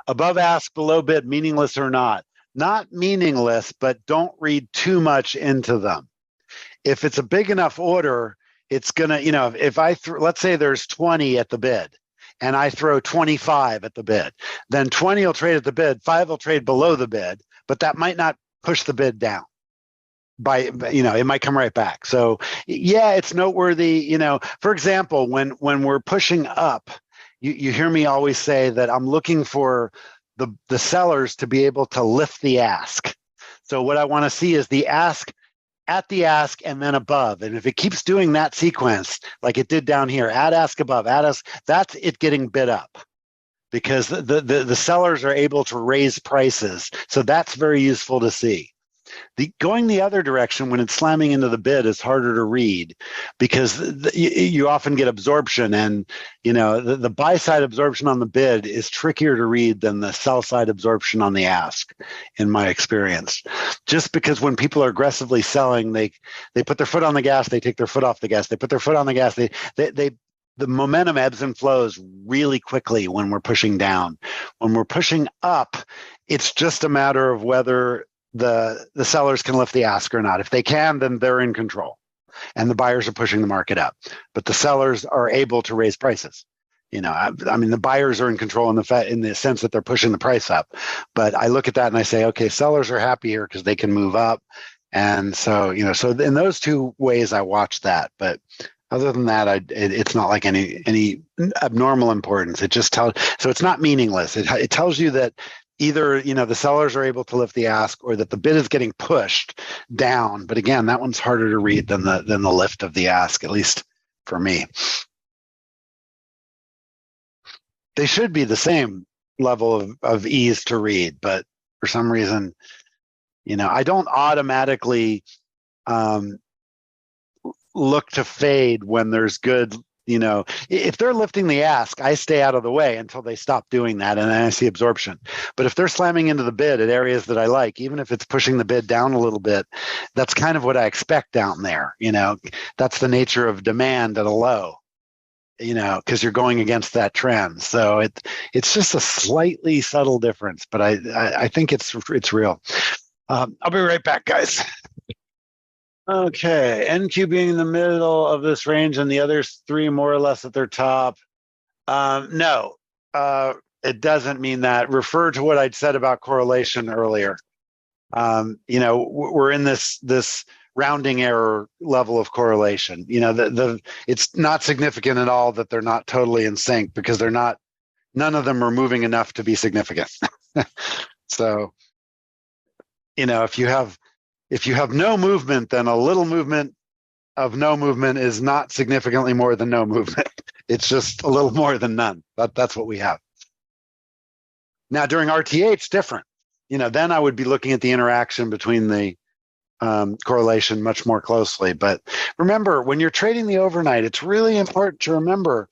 Speaker 2: Above ask, below bid, meaningless or not. Not meaningless, but don't read too much into them. If it's a big enough order, it's going to, if let's say there's 20 at the bid and I throw 25 at the bid, then 20 will trade at the bid, 5 will trade below the bid, but that might not push the bid down. It might come right back. So yeah, it's noteworthy. For example, when we're pushing up, you hear me always say that I'm looking for the sellers to be able to lift the ask. So what I want to see is the ask at the ask and then above. And if it keeps doing that sequence, like it did down here, at ask above, at ask, that's it getting bid up, because the sellers are able to raise prices. So that's very useful to see. Going the other direction when it's slamming into the bid is harder to read because you often get absorption, and the buy side absorption on the bid is trickier to read than the sell side absorption on the ask, in my experience. Just because when people are aggressively selling, they put their foot on the gas, they take their foot off the gas, they put their foot on the gas, the momentum ebbs and flows really quickly when we're pushing down. When we're pushing up, it's just a matter of whether the sellers can lift the ask or not. If they can, then they're in control and the buyers are pushing the market up. But the sellers are able to raise prices. I mean, the buyers are in control in the sense that they're pushing the price up. But I look at that and I say, okay, sellers are happy here because they can move up. And so, so in those two ways, I watch that. But other than that, it's not like any abnormal importance. It just tells, so it's not meaningless. It tells you that either the sellers are able to lift the ask or that the bid is getting pushed down. But again, that one's harder to read than the lift of the ask, at least for me. They should be the same level of ease to read, but for some reason, I don't automatically look to fade when there's good. If they're lifting the ask, I stay out of the way until they stop doing that, and then I see absorption. But if they're slamming into the bid at areas that I like, even if it's pushing the bid down a little bit, that's kind of what I expect down there. That's the nature of demand at a low, because you're going against that trend. So it's just a slightly subtle difference, but I think it's real. I'll be right back, guys. Okay, NQ being in the middle of this range and the other three more or less at their top. No, it doesn't mean that. Refer to what I'd said about correlation earlier. We're in this rounding error level of correlation. It's not significant at all that they're not totally in sync because none of them are moving enough to be significant. So, if you have no movement, then a little movement of no movement is not significantly more than no movement. It's just a little more than none. That's what we have. Now, during RTH, different. Then I would be looking at the interaction between the correlation much more closely. But remember, when you're trading the overnight, it's really important to remember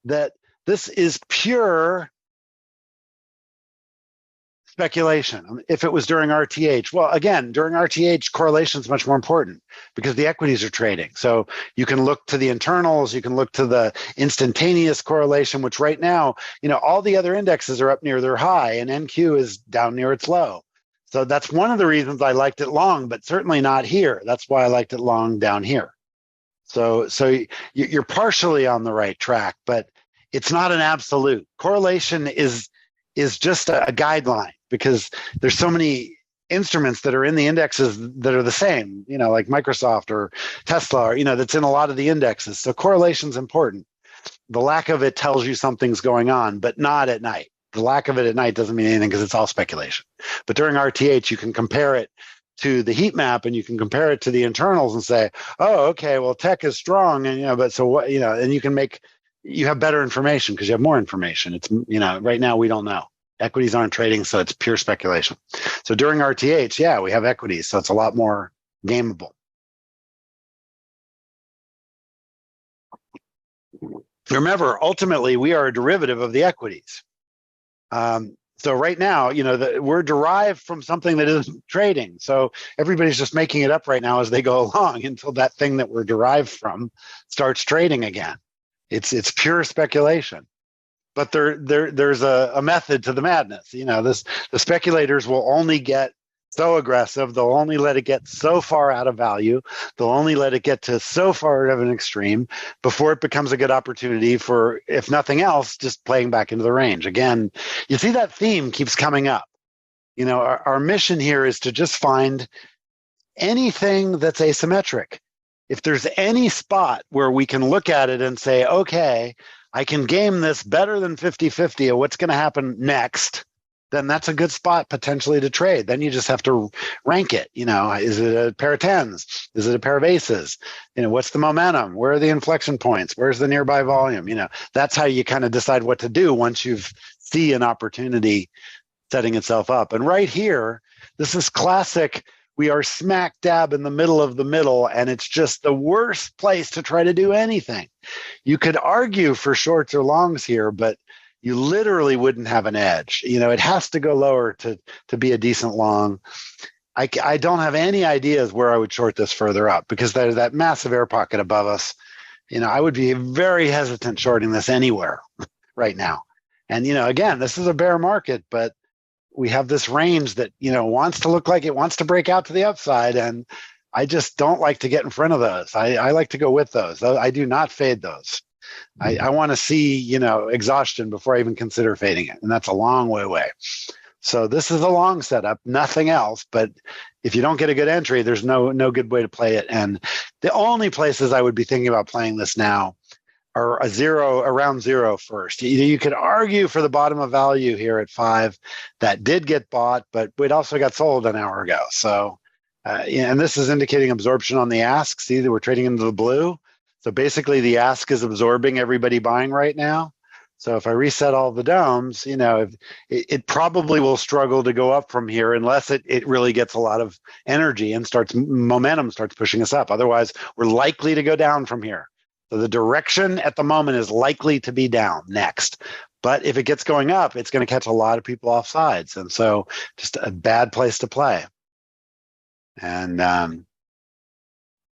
Speaker 2: that this is pure speculation. If it was during RTH, well, again, during RTH, correlation is much more important because the equities are trading. So you can look to the internals, you can look to the instantaneous correlation, which right now, all the other indexes are up near their high and NQ is down near its low. So that's one of the reasons I liked it long, but certainly not here. That's why I liked it long down here. So you're partially on the right track, but it's not an absolute. Correlation is just a guideline because there's so many instruments that are in the indexes that are the same, like Microsoft or Tesla, or, that's in a lot of the indexes. So correlation's important. The lack of it tells you something's going on, but not at night. The lack of it at night doesn't mean anything because it's all speculation. But during RTH, you can compare it to the heat map and you can compare it to the internals and say, oh, okay, well, tech is strong. And, but so what, and you have better information because you have more information. It's, right now we don't know. Equities aren't trading, so it's pure speculation. So during RTH, yeah, we have equities, so it's a lot more gameable. Remember, ultimately, we are a derivative of the equities. So right now, we're derived from something that isn't trading. So everybody's just making it up right now as they go along until that thing that we're derived from starts trading again. It's pure speculation. But there's a method to the madness. The speculators will only get so aggressive. They'll only let it get so far out of value. They'll only let it get to so far of an extreme before it becomes a good opportunity for, if nothing else, just playing back into the range. Again, you see that theme keeps coming up. Our mission here is to just find anything that's asymmetric. If there's any spot where we can look at it and say, okay, I can game this better than 50-50 of what's going to happen next, then that's a good spot potentially to trade. Then you just have to rank it. Is it a pair of tens? Is it a pair of aces? What's the momentum? Where are the inflection points? Where's the nearby volume? That's how you kind of decide what to do once you've see an opportunity setting itself up. And right here, this is classic we are smack dab in the middle of the middle, and it's just the worst place to try to do anything. You could argue for shorts or longs here, but you literally wouldn't have an edge. It has to go lower to be a decent long. I don't have any ideas where I would short this further up because there's that massive air pocket above us. I would be very hesitant shorting this anywhere right now. And, again, this is a bear market, but we have this range that, wants to look like it wants to break out to the upside. And I just don't like to get in front of those. I like to go with those. I do not fade those. I want to see, exhaustion before I even consider fading it. And that's a long way away. So this is a long setup, nothing else. But if you don't get a good entry, there's no good way to play it. And the only places I would be thinking about playing this now are around zero first. You could argue for the bottom of value here at 5. That did get bought, but it also got sold an hour ago. So, and this is indicating absorption on the ask. See that we're trading into the blue. So basically the ask is absorbing everybody buying right now. So if I reset all the domes, it probably will struggle to go up from here unless it really gets a lot of energy and momentum starts pushing us up. Otherwise, we're likely to go down from here. So the direction at the moment is likely to be down next. But if it gets going up, it's going to catch a lot of people off sides. And so just a bad place to play. And,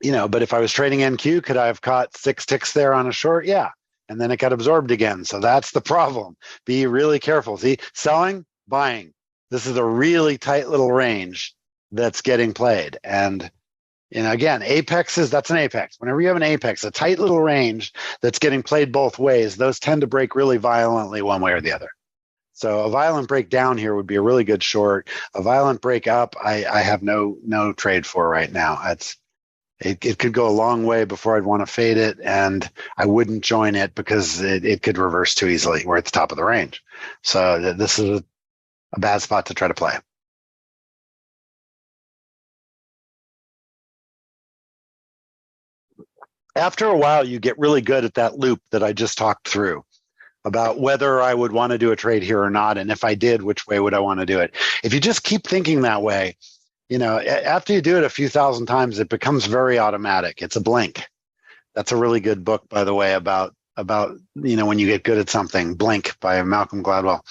Speaker 2: but if I was trading NQ, could I have caught 6 ticks there on a short? Yeah. And then it got absorbed again. So that's the problem. Be really careful. See, selling, buying. This is a really tight little range that's getting played. And, again, apexes, that's an apex. Whenever you have an apex, a tight little range that's getting played both ways, those tend to break really violently one way or the other. So a violent break down here would be a really good short. A violent break up, I have no trade for right now. It could go a long way before I'd want to fade it, and I wouldn't join it because it could reverse too easily. We're at the top of the range. So this is a bad spot to try to play. After a while, you get really good at that loop that I just talked through about whether I would want to do a trade here or not. And if I did, which way would I want to do it? If you just keep thinking that way, after you do it a few thousand times, it becomes very automatic. It's a blink. That's a really good book, by the way, about when you get good at something. Blink by Malcolm Gladwell.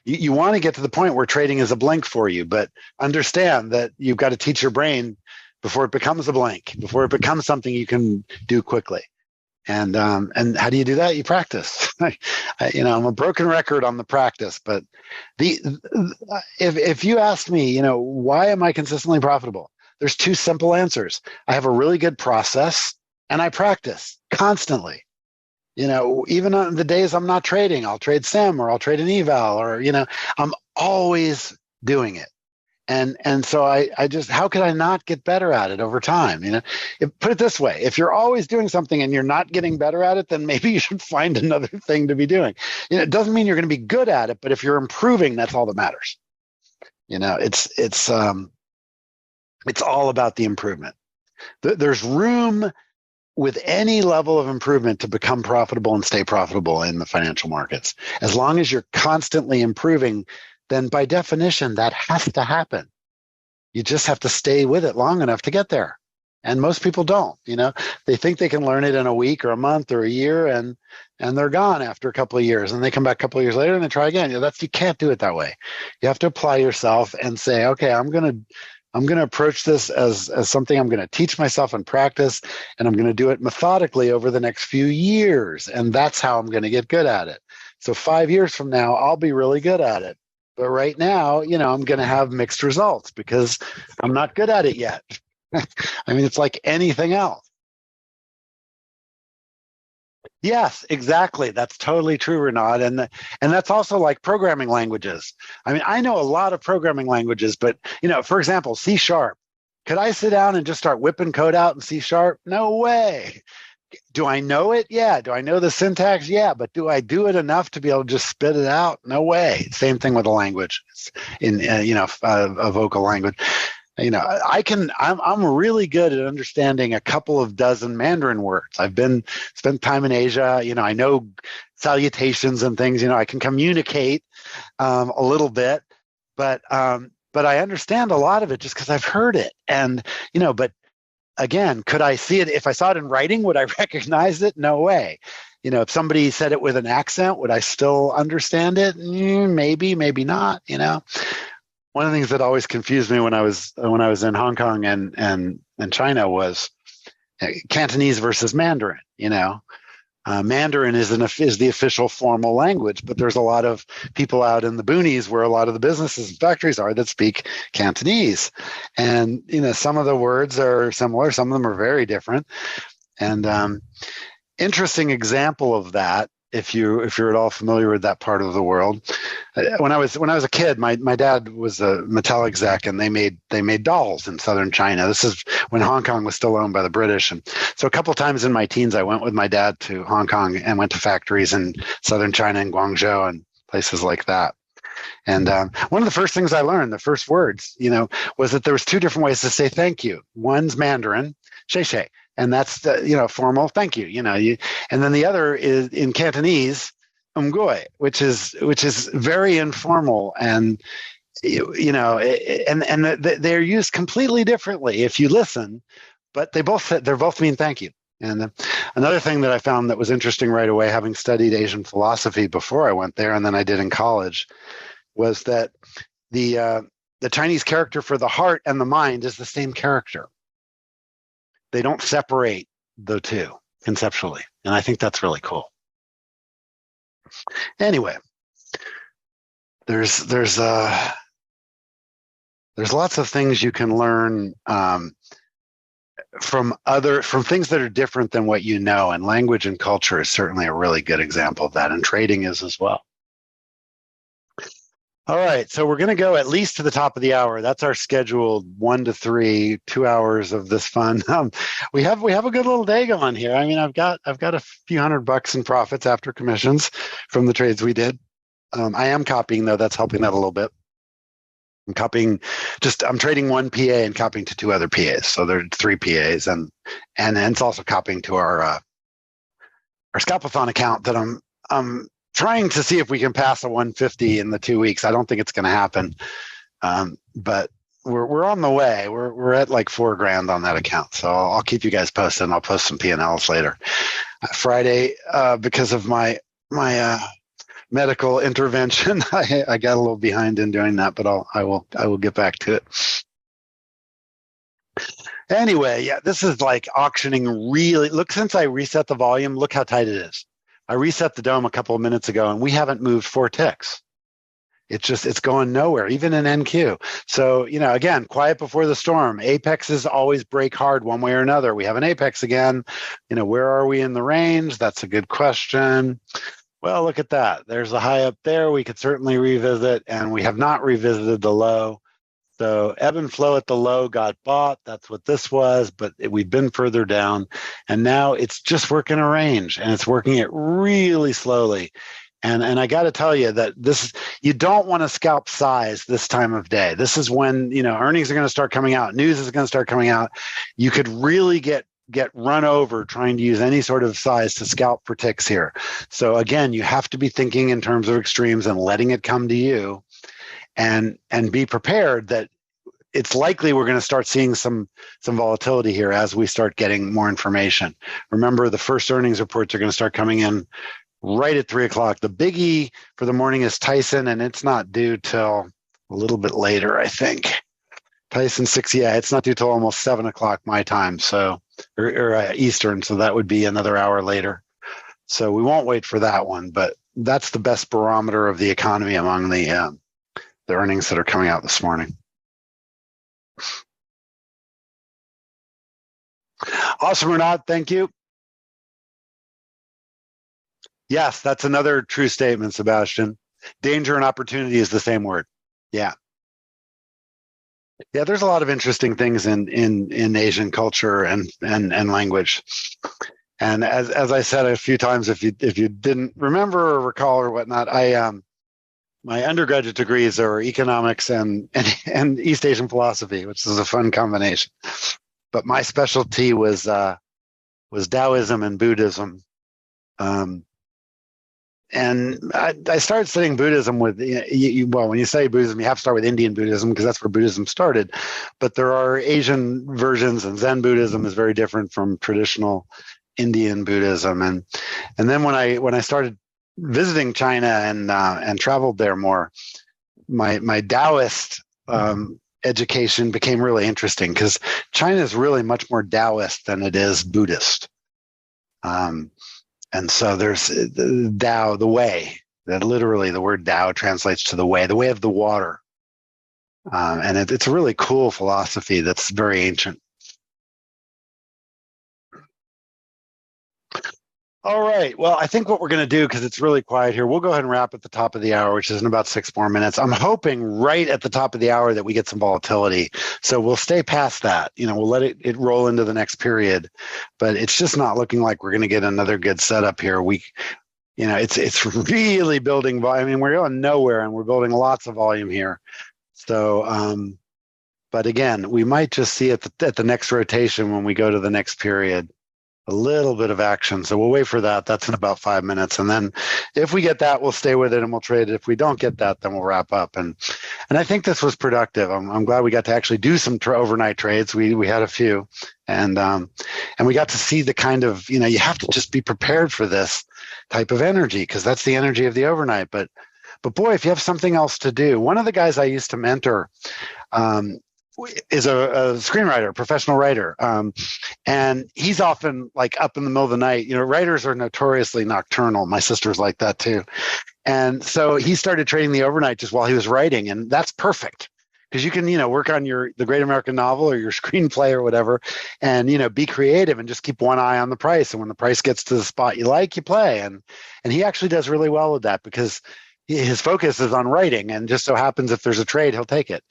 Speaker 2: You want to get to the point where trading is a blink for you, but understand that you've got to teach your brain before it becomes a blank, before it becomes something you can do quickly. And how do you do that? You practice. I'm a broken record on the practice, but if you ask me, why am I consistently profitable? There's 2 simple answers. I have a really good process and I practice constantly. Even on the days I'm not trading, I'll trade sim or I'll trade an eval or, I'm always doing it. And so I just, how could I not get better at it over time? Put it this way, if you're always doing something and you're not getting better at it, then maybe you should find another thing to be doing. It doesn't mean you're going to be good at it, but if you're improving, that's all that matters. It's all about the improvement. There's room with any level of improvement to become profitable and stay profitable in the financial markets. As long as you're constantly improving, then by definition, that has to happen. You just have to stay with it long enough to get there. And most people don't, they think they can learn it in a week or a month or a year and they're gone after a couple of years and they come back a couple of years later and they try again. You can't do it that way. You have to apply yourself and say, okay, I'm going to approach this as something I'm going to teach myself and practice, and I'm going to do it methodically over the next few years. And that's how I'm going to get good at it. So 5 years from now, I'll be really good at it. But right now, I'm going to have mixed results because I'm not good at it yet. I mean, it's like anything else. Yes, exactly. That's totally true, Renaud. And that's also like programming languages. I mean, I know a lot of programming languages, but, for example, C#. Could I sit down and just start whipping code out in C#? No way. Do I know it? Yeah. Do I know the syntax? Yeah. But do I do it enough to be able to just spit it out? No way. Same thing with a language, a vocal language. I'm really good at understanding a couple of dozen Mandarin words. I've spent time in Asia. I know salutations and things. I can communicate a little bit, but but I understand a lot of it just because I've heard it. And, but again, could I see it? If I saw it in writing, would I recognize it? No way. If somebody said it with an accent, would I still understand it? Maybe, maybe not. One of the things that always confused me when I was in Hong Kong and China was Cantonese versus Mandarin. Mandarin is the official formal language, but there's a lot of people out in the boonies where a lot of the businesses and factories are that speak Cantonese, and some of the words are similar, some of them are very different. And interesting example of that, if you're at all familiar with that part of the world. When I was a kid, my dad was a metal exec, and they made dolls in southern China. This is when Hong Kong was still owned by the British, and so a couple of times in my teens, I went with my dad to Hong Kong and went to factories in southern China and Guangzhou and places like that. And one of the first things I learned, the first words, was that there was two different ways to say thank you. One's Mandarin, "shei shei," and that's the formal thank you. And then the other is in Cantonese, "umgui," which is very informal, and they're used completely differently if you listen, but they're both mean thank you. And another thing that I found that was interesting right away, having studied Asian philosophy before I went there, and then I did in college, was that the Chinese character for the heart and the mind is the same character. They don't separate the two conceptually, and I think that's really cool. Anyway, there's lots of things you can learn from things that are different than what you know, and language and culture is certainly a really good example of that, and trading is as well. All right, so we're going to go at least to the top of the hour. That's our scheduled 1 to 3, 2 hours of this fun. We have a good little day going here. I mean, I've got a few $100 in profits after commissions from the trades we did. I am copying though; that's helping that a little bit. I'm trading one PA and copying to 2 other PAs, so there are 3 PAs, and it's also copying to our Scalpathon account that I'm trying to see if we can pass a 150 in the 2 weeks. I don't think it's going to happen, but we're on the way. We're at like $4,000 on that account, so I'll keep you guys posted, and I'll post some P&Ls later. Friday, because of my medical intervention, I got a little behind in doing that, but I will get back to it. Anyway, yeah, this is like auctioning. Really, look, since I reset the volume, look how tight it is. I reset the dome a couple of minutes ago, and we haven't moved 4 ticks. It's going nowhere, even in NQ. So, again, quiet before the storm. Apexes always break hard one way or another. We have an apex again. Where are we in the range? That's a good question. Well, look at that. There's a high up there we could certainly revisit, and we have not revisited the low. So ebb and flow at the low got bought. That's what this was, but we've been further down, and now it's just working a range, and it's working it really slowly. And I got to tell you that you don't want to scalp size this time of day. This is when earnings are going to start coming out, news is going to start coming out. You could really get run over trying to use any sort of size to scalp for ticks here. So again, you have to be thinking in terms of extremes and letting it come to you. And be prepared that it's likely we're going to start seeing some volatility here as we start getting more information. Remember, the first earnings reports are going to start coming in right at 3:00. The biggie for the morning is Tyson, and it's not due till a little bit later, I think. Tyson 6, yeah, it's not due till almost 7:00 my time, so or Eastern, so that would be another hour later. So we won't wait for that one, but that's the best barometer of the economy among the earnings that are coming out this morning. Awesome, Renat. Thank you. Yes, that's another true statement, Sebastian. Danger and opportunity is the same word. Yeah. Yeah, there's a lot of interesting things in Asian culture and language. And as I said a few times, if you didn't remember or recall or whatnot, my undergraduate degrees are economics and East Asian philosophy, which is a fun combination. But my specialty was Taoism and Buddhism. I started studying Buddhism with, well, when you say Buddhism, you have to start with Indian Buddhism because that's where Buddhism started. But there are Asian versions, and Zen Buddhism is very different from traditional Indian Buddhism. And then when I started visiting China and traveled there more, my Taoist education became really interesting because China is really much more Taoist than it is Buddhist. And so there's the Tao, the way, that literally the word Tao translates to the way of the water. And it's a really cool philosophy that's very ancient. All right. Well, I think what we're going to do, because it's really quiet here, we'll go ahead and wrap at the top of the hour, which is in about 6 more minutes. I'm hoping right at the top of the hour that we get some volatility. So we'll stay past that. We'll let it roll into the next period. But it's just not looking like we're going to get another good setup here. It's really building volume. I mean, we're going nowhere, and we're building lots of volume here. So, but again, we might just see at the next rotation when we go to the next period a little bit of action. So we'll wait for that. That's in about 5 minutes. And then if we get that, we'll stay with it and we'll trade it. If we don't get that, then we'll wrap up. And I think this was productive. I'm glad we got to actually do some overnight trades. We had a few, and we got to see the kind of, you have to just be prepared for this type of energy, because that's the energy of the overnight. But boy, if you have something else to do, one of the guys I used to mentor, is a screenwriter, professional writer. And he's often like up in the middle of the night. Writers are notoriously nocturnal. My sister's like that too. And so he started trading the overnight just while he was writing. And that's perfect, because you can, work on the Great American Novel or your screenplay or whatever, and, be creative and just keep one eye on the price. And when the price gets to the spot you like, you play. And he actually does really well with that, because his focus is on writing. And just so happens if there's a trade, he'll take it.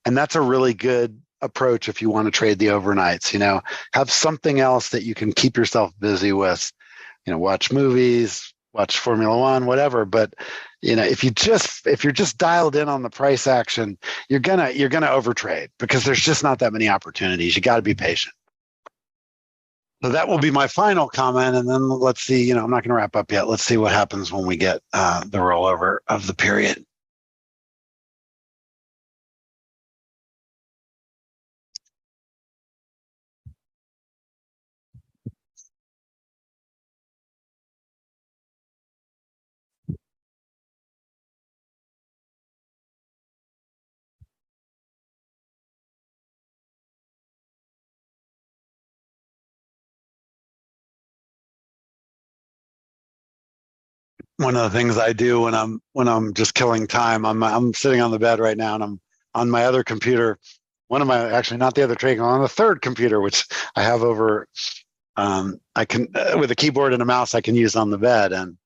Speaker 2: And that's a really good approach if you want to trade the overnights. Have something else that you can keep yourself busy with. Watch movies, watch Formula One, whatever. But if you're just dialed in on the price action, you're gonna overtrade, because there's just not that many opportunities. You got to be patient. So that will be my final comment, and then let's see. I'm not going to wrap up yet. Let's see what happens when we get the rollover of the period. One of the things I do when I'm just killing time, I'm sitting on the bed right now, and I'm on my other computer. One of my, actually not the other trading, on the third computer, which I have over. I can with a keyboard and a mouse I can use on the bed, and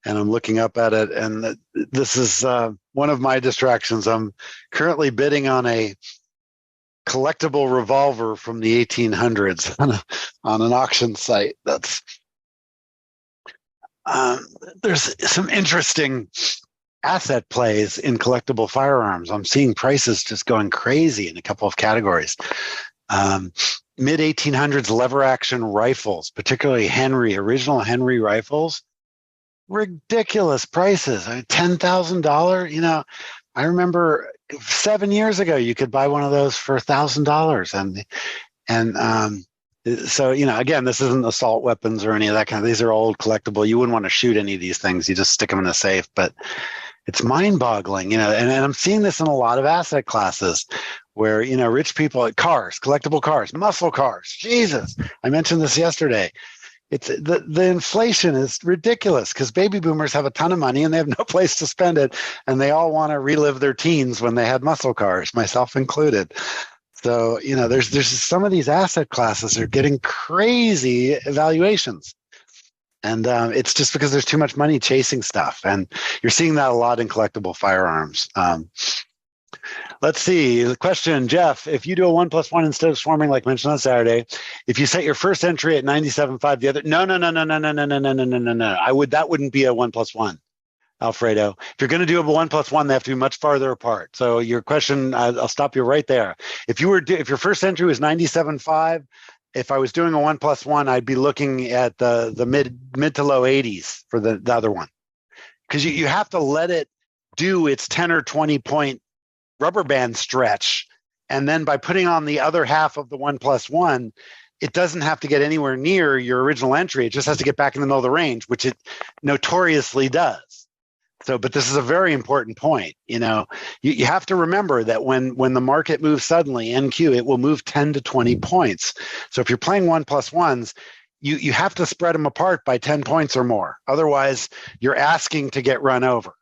Speaker 2: I'm looking up at it, and this is one of my distractions. I'm currently bidding on a collectible revolver from the 1800s on an auction site. That's there's some interesting asset plays in collectible firearms. I'm seeing prices just going crazy in a couple of categories. Mid 1800s lever action rifles, particularly original Henry rifles, ridiculous prices. I mean, $10,000. I remember 7 years ago you could buy one of those for $1,000, and so, again, this isn't assault weapons or any of that kind of, these are old collectible. You wouldn't want to shoot any of these things. You just stick them in a safe, but it's mind boggling, and I'm seeing this in a lot of asset classes where, rich people at cars, collectible cars, muscle cars. Jesus. I mentioned this yesterday. It's the inflation is ridiculous, because baby boomers have a ton of money and they have no place to spend it. And they all want to relive their teens when they had muscle cars, myself included. So, there's some of these asset classes are getting crazy valuations. And it's just because there's too much money chasing stuff. And you're seeing that a lot in collectible firearms. Let's see. The question, Jeff, if you do a 1+1 instead of swarming, like mentioned on Saturday, if you set your first entry at 97.5, the other, no. That wouldn't be a 1+1. Alfredo, if you're going to do a 1+1, they have to be much farther apart. So your question, I'll stop you right there. If your first entry was 97.5, if I was doing a 1+1, I'd be looking at the mid to low 80s for the other one. because you have to let it do its 10 or 20 point rubber band stretch. And then by putting on the other half of the 1+1, it doesn't have to get anywhere near your original entry. It just has to get back in the middle of the range, which it notoriously does. So, but this is a very important point. You have to remember that when the market moves suddenly, NQ, it will move 10 to 20 points. So if you're playing 1+1s, you have to spread them apart by 10 points or more. Otherwise, you're asking to get run over.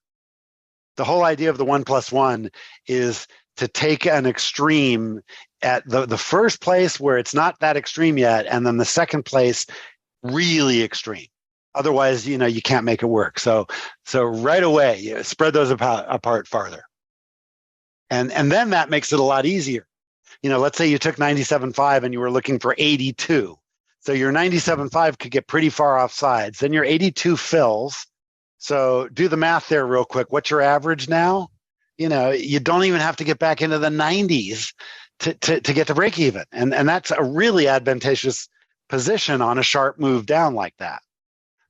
Speaker 2: The whole idea of the 1+1 is to take an extreme at the first place where it's not that extreme yet, and then the second place really extreme. Otherwise, you can't make it work. So right away, spread those apart farther. And then that makes it a lot easier. Let's say you took 97.5 and you were looking for 82. So your 97.5 could get pretty far off sides. Then your 82 fills. So do the math there real quick. What's your average now? You don't even have to get back into the 90s to get to break even. And that's a really advantageous position on a sharp move down like that.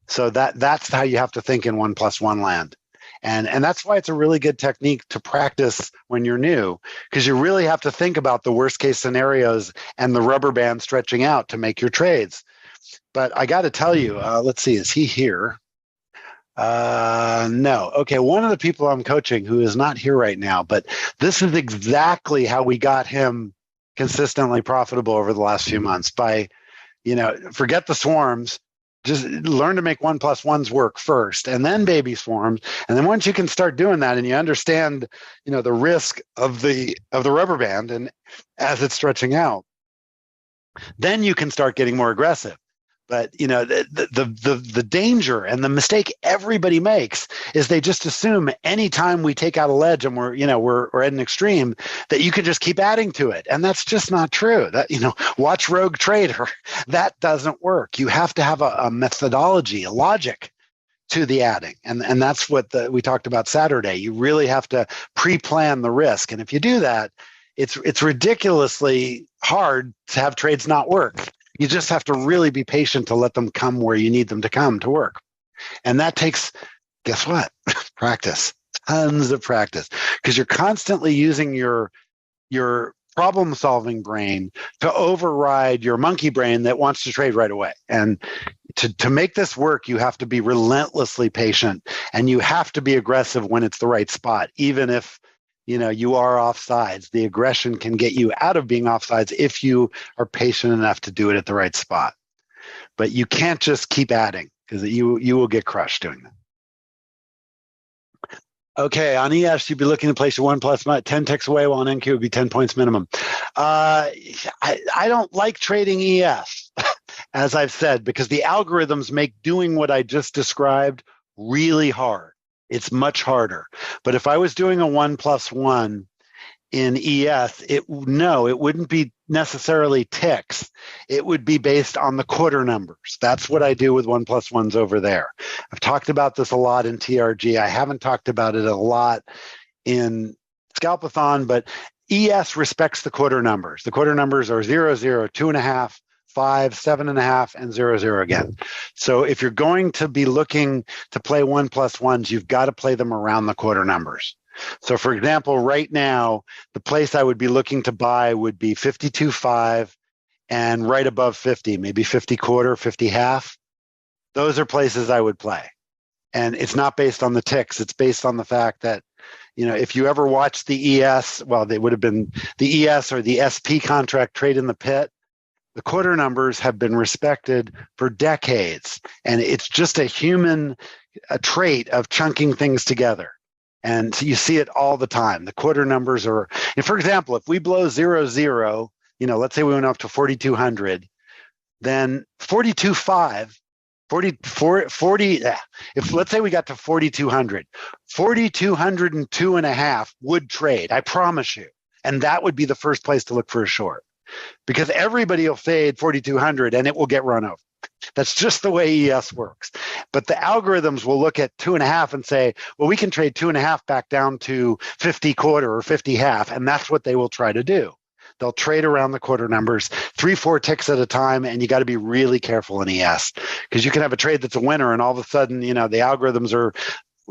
Speaker 2: So that's how you have to think in 1+1 land. And that's why it's a really good technique to practice when you're new, because you really have to think about the worst case scenarios and the rubber band stretching out to make your trades. But I got to tell you, let's see, is he here? No. Okay. One of the people I'm coaching who is not here right now, but this is exactly how we got him consistently profitable over the last few months by, forget the swarms, just learn to make 1+1s work first and then baby swarms. And then once you can start doing that and you understand, the risk of the rubber band and as it's stretching out, then you can start getting more aggressive. But the danger and the mistake everybody makes is they just assume anytime we take out a ledge and we're at an extreme that you can just keep adding to it, and that's just not true. That watch Rogue Trader, that doesn't work. You have to have a methodology, a logic to the adding, and that's what we talked about Saturday. You really have to pre-plan the risk, and if you do that, it's ridiculously hard to have trades not work. You just have to really be patient to let them come where you need them to come to work. And that takes, guess what? Practice, tons of practice, because you're constantly using your problem-solving brain to override your monkey brain that wants to trade right away. And to make this work, you have to be relentlessly patient, and you have to be aggressive when it's the right spot, even if you are offsides. The aggression can get you out of being offsides if you are patient enough to do it at the right spot. But you can't just keep adding, because you will get crushed doing that. Okay, on ES, you'd be looking to place your 1+10 ticks away, while on NQ would be 10 points minimum. I don't like trading ES, as I've said, because the algorithms make doing what I just described really hard. It's much harder. But if I was doing a 1+1 in ES, it wouldn't be necessarily ticks. It would be based on the quarter numbers. That's what I do with 1+1s over there. I've talked about this a lot in TRG. I haven't talked about it a lot in Scalpathon, but ES respects the quarter numbers. The quarter numbers are 0, 0, 2.5, 5, 7.5, and 0, 0 again. So if you're going to be looking to play 1+1s, you've got to play them around the quarter numbers. So for example, right now, the place I would be looking to buy would be 52.5 and right above 50, maybe 50 quarter, 50 half. Those are places I would play. And it's not based on the ticks. It's based on the fact that, if you ever watched the ES, well, they would have been the ES or the SP contract trade in the pit. The quarter numbers have been respected for decades, and it's just a human trait of chunking things together. And you see it all the time. The quarter numbers are, for example, if we blow 0, 0, let's say we went up to 4,200, then 42.5, 40, if let's say we got to 4,200, 4,202.5 would trade, I promise you. And that would be the first place to look for a short. Because everybody will fade 4,200 and it will get run over. That's just the way ES works. But the algorithms will look at 2.5 and say, well, we can trade 2.5 back down to 50 quarter or 50 half. And that's what they will try to do. They'll trade around the quarter numbers, 3-4 ticks at a time. And you got to be really careful in ES, because you can have a trade that's a winner and all of a sudden, the algorithms are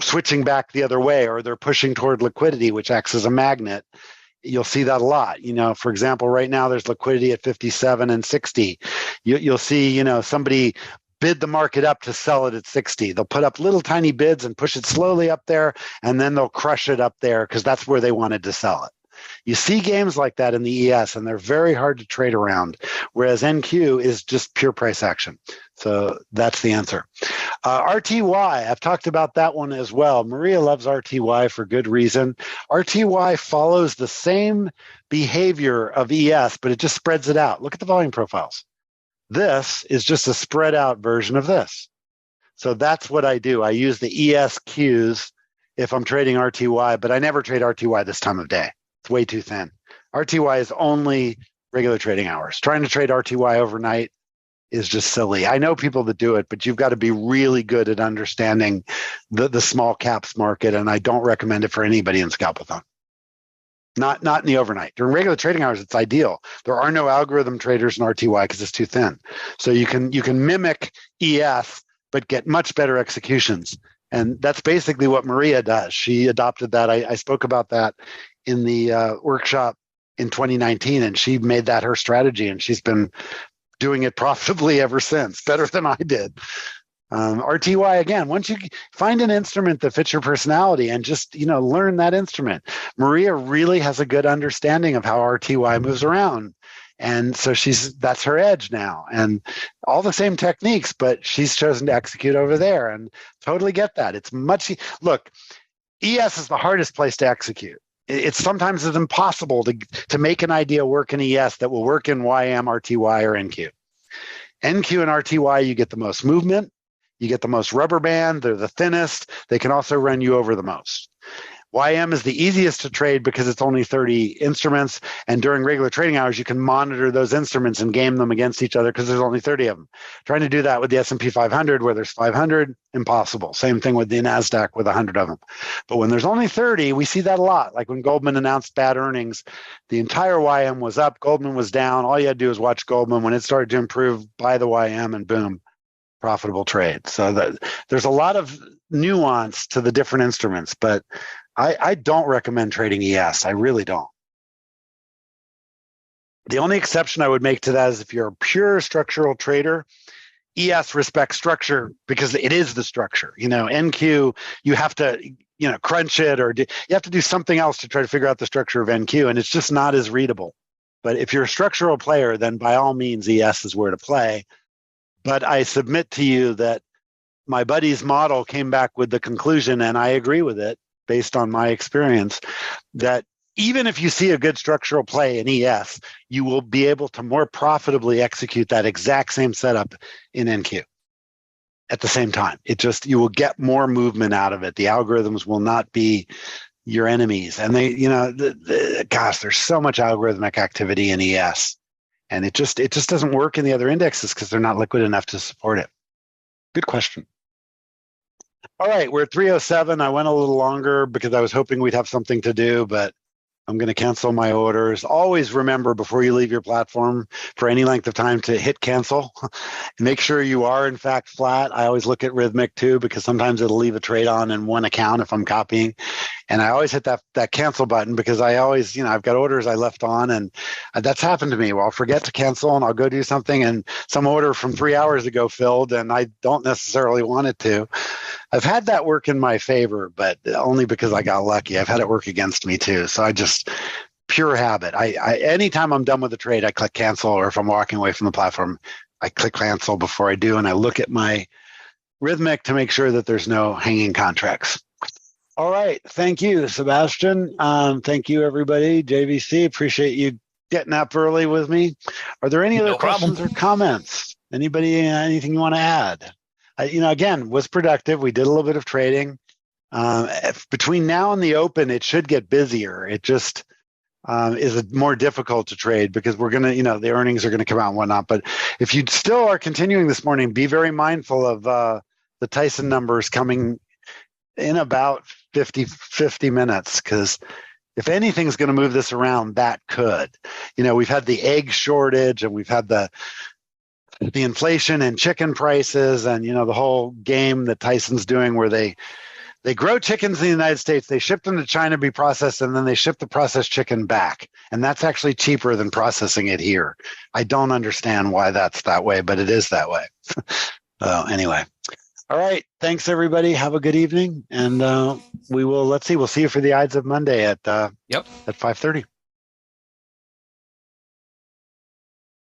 Speaker 2: switching back the other way, or they're pushing toward liquidity, which acts as a magnet. You'll see that a lot. For example, right now there's liquidity at 57 and 60. You'll see, somebody bid the market up to sell it at 60. They'll put up little tiny bids and push it slowly up there, and then they'll crush it up there because that's where they wanted to sell it. You see games like that in the ES, and they're very hard to trade around, whereas NQ is just pure price action. So that's the answer. RTY, I've talked about that one as well. Maria loves RTY for good reason. RTY follows the same behavior of ES, but it just spreads it out. Look at the volume profiles. This is just a spread out version of this. So that's what I do. I use the ES cues if I'm trading RTY, but I never trade RTY this time of day. It's way too thin. RTY is only regular trading hours. Trying to trade RTY overnight is just silly. I know people that do it, but you've got to be really good at understanding the small caps market, and I don't recommend it for anybody in Scalpathon. Not in the overnight. During regular trading hours, it's ideal. There are no algorithm traders in RTY because it's too thin. So you can mimic ES, but get much better executions. And that's basically what Maria does. She adopted that. I spoke about that in the workshop in 2019, and she made that her strategy, and she's been doing it profitably ever since, better than I did. RTY, again, once you find an instrument that fits your personality and just, learn that instrument. Maria really has a good understanding of how RTY moves around. And so that's her edge now, and all the same techniques, but she's chosen to execute over there, and totally get that. It's look, ES is the hardest place to execute. It's sometimes impossible to make an idea work in ES that will work in YM, RTY, or NQ. NQ and RTY, you get the most movement, you get the most rubber band, they're the thinnest, they can also run you over the most. YM is the easiest to trade because it's only 30 instruments, and during regular trading hours, you can monitor those instruments and game them against each other because there's only 30 of them. Trying to do that with the S&P 500, where there's 500, impossible. Same thing with the NASDAQ with 100 of them. But when there's only 30, we see that a lot. Like when Goldman announced bad earnings, the entire YM was up, Goldman was down. All you had to do is watch Goldman. When it started to improve, buy the YM, and boom, profitable trade. So there's a lot of nuance to the different instruments, but I don't recommend trading ES. I really don't. The only exception I would make to that is if you're a pure structural trader. ES respects structure because it is the structure. NQ, you have to, crunch it, or you have to do something else to try to figure out the structure of NQ, and it's just not as readable. But if you're a structural player, then by all means, ES is where to play. But I submit to you that my buddy's model came back with the conclusion, and I agree with it, based on my experience, that even if you see a good structural play in ES, you will be able to more profitably execute that exact same setup in NQ at the same time. You will get more movement out of it. The algorithms will not be your enemies. And there's so much algorithmic activity in ES, and it just doesn't work in the other indexes because they're not liquid enough to support it. Good question. All right, we're at 3:07. I went a little longer because I was hoping we'd have something to do, but I'm going to cancel my orders. Always remember before you leave your platform for any length of time to hit cancel. Make sure you are in fact flat. I always look at Rhythmic too, because sometimes it'll leave a trade on in one account if I'm copying. And I always hit that cancel button because I always, I've got orders I left on, and that's happened to me. Well, I'll forget to cancel and I'll go do something, and some order from 3 hours ago filled, and I don't necessarily want it to. I've had that work in my favor, but only because I got lucky. I've had it work against me too. So I just, pure habit. Anytime I'm done with the trade, I click cancel, or if I'm walking away from the platform, I click cancel before I do, and I look at my Rhythmic to make sure that there's no hanging contracts. All right. Thank you, Sebastian. Thank you, everybody. JVC, appreciate you getting up early with me. Are there any other questions or comments? Anybody, anything you want to add? Again, was productive. We did a little bit of trading. Between now and the open, it should get busier. It just is more difficult to trade because we're going to, the earnings are going to come out and whatnot. But if you still are continuing this morning, be very mindful of the Tyson numbers coming in about 50 minutes, because if anything's going to move this around, that could. We've had the egg shortage, and we've had the inflation in chicken prices, and the whole game that Tyson's doing where they They grow chickens in the United States. They ship them to China to be processed, and then they ship the processed chicken back. And that's actually cheaper than processing it here. I don't understand why that's that way, but it is that way. Anyway. All right. Thanks, everybody. Have a good evening. And we'll see you for the Ides of Monday at 5:30.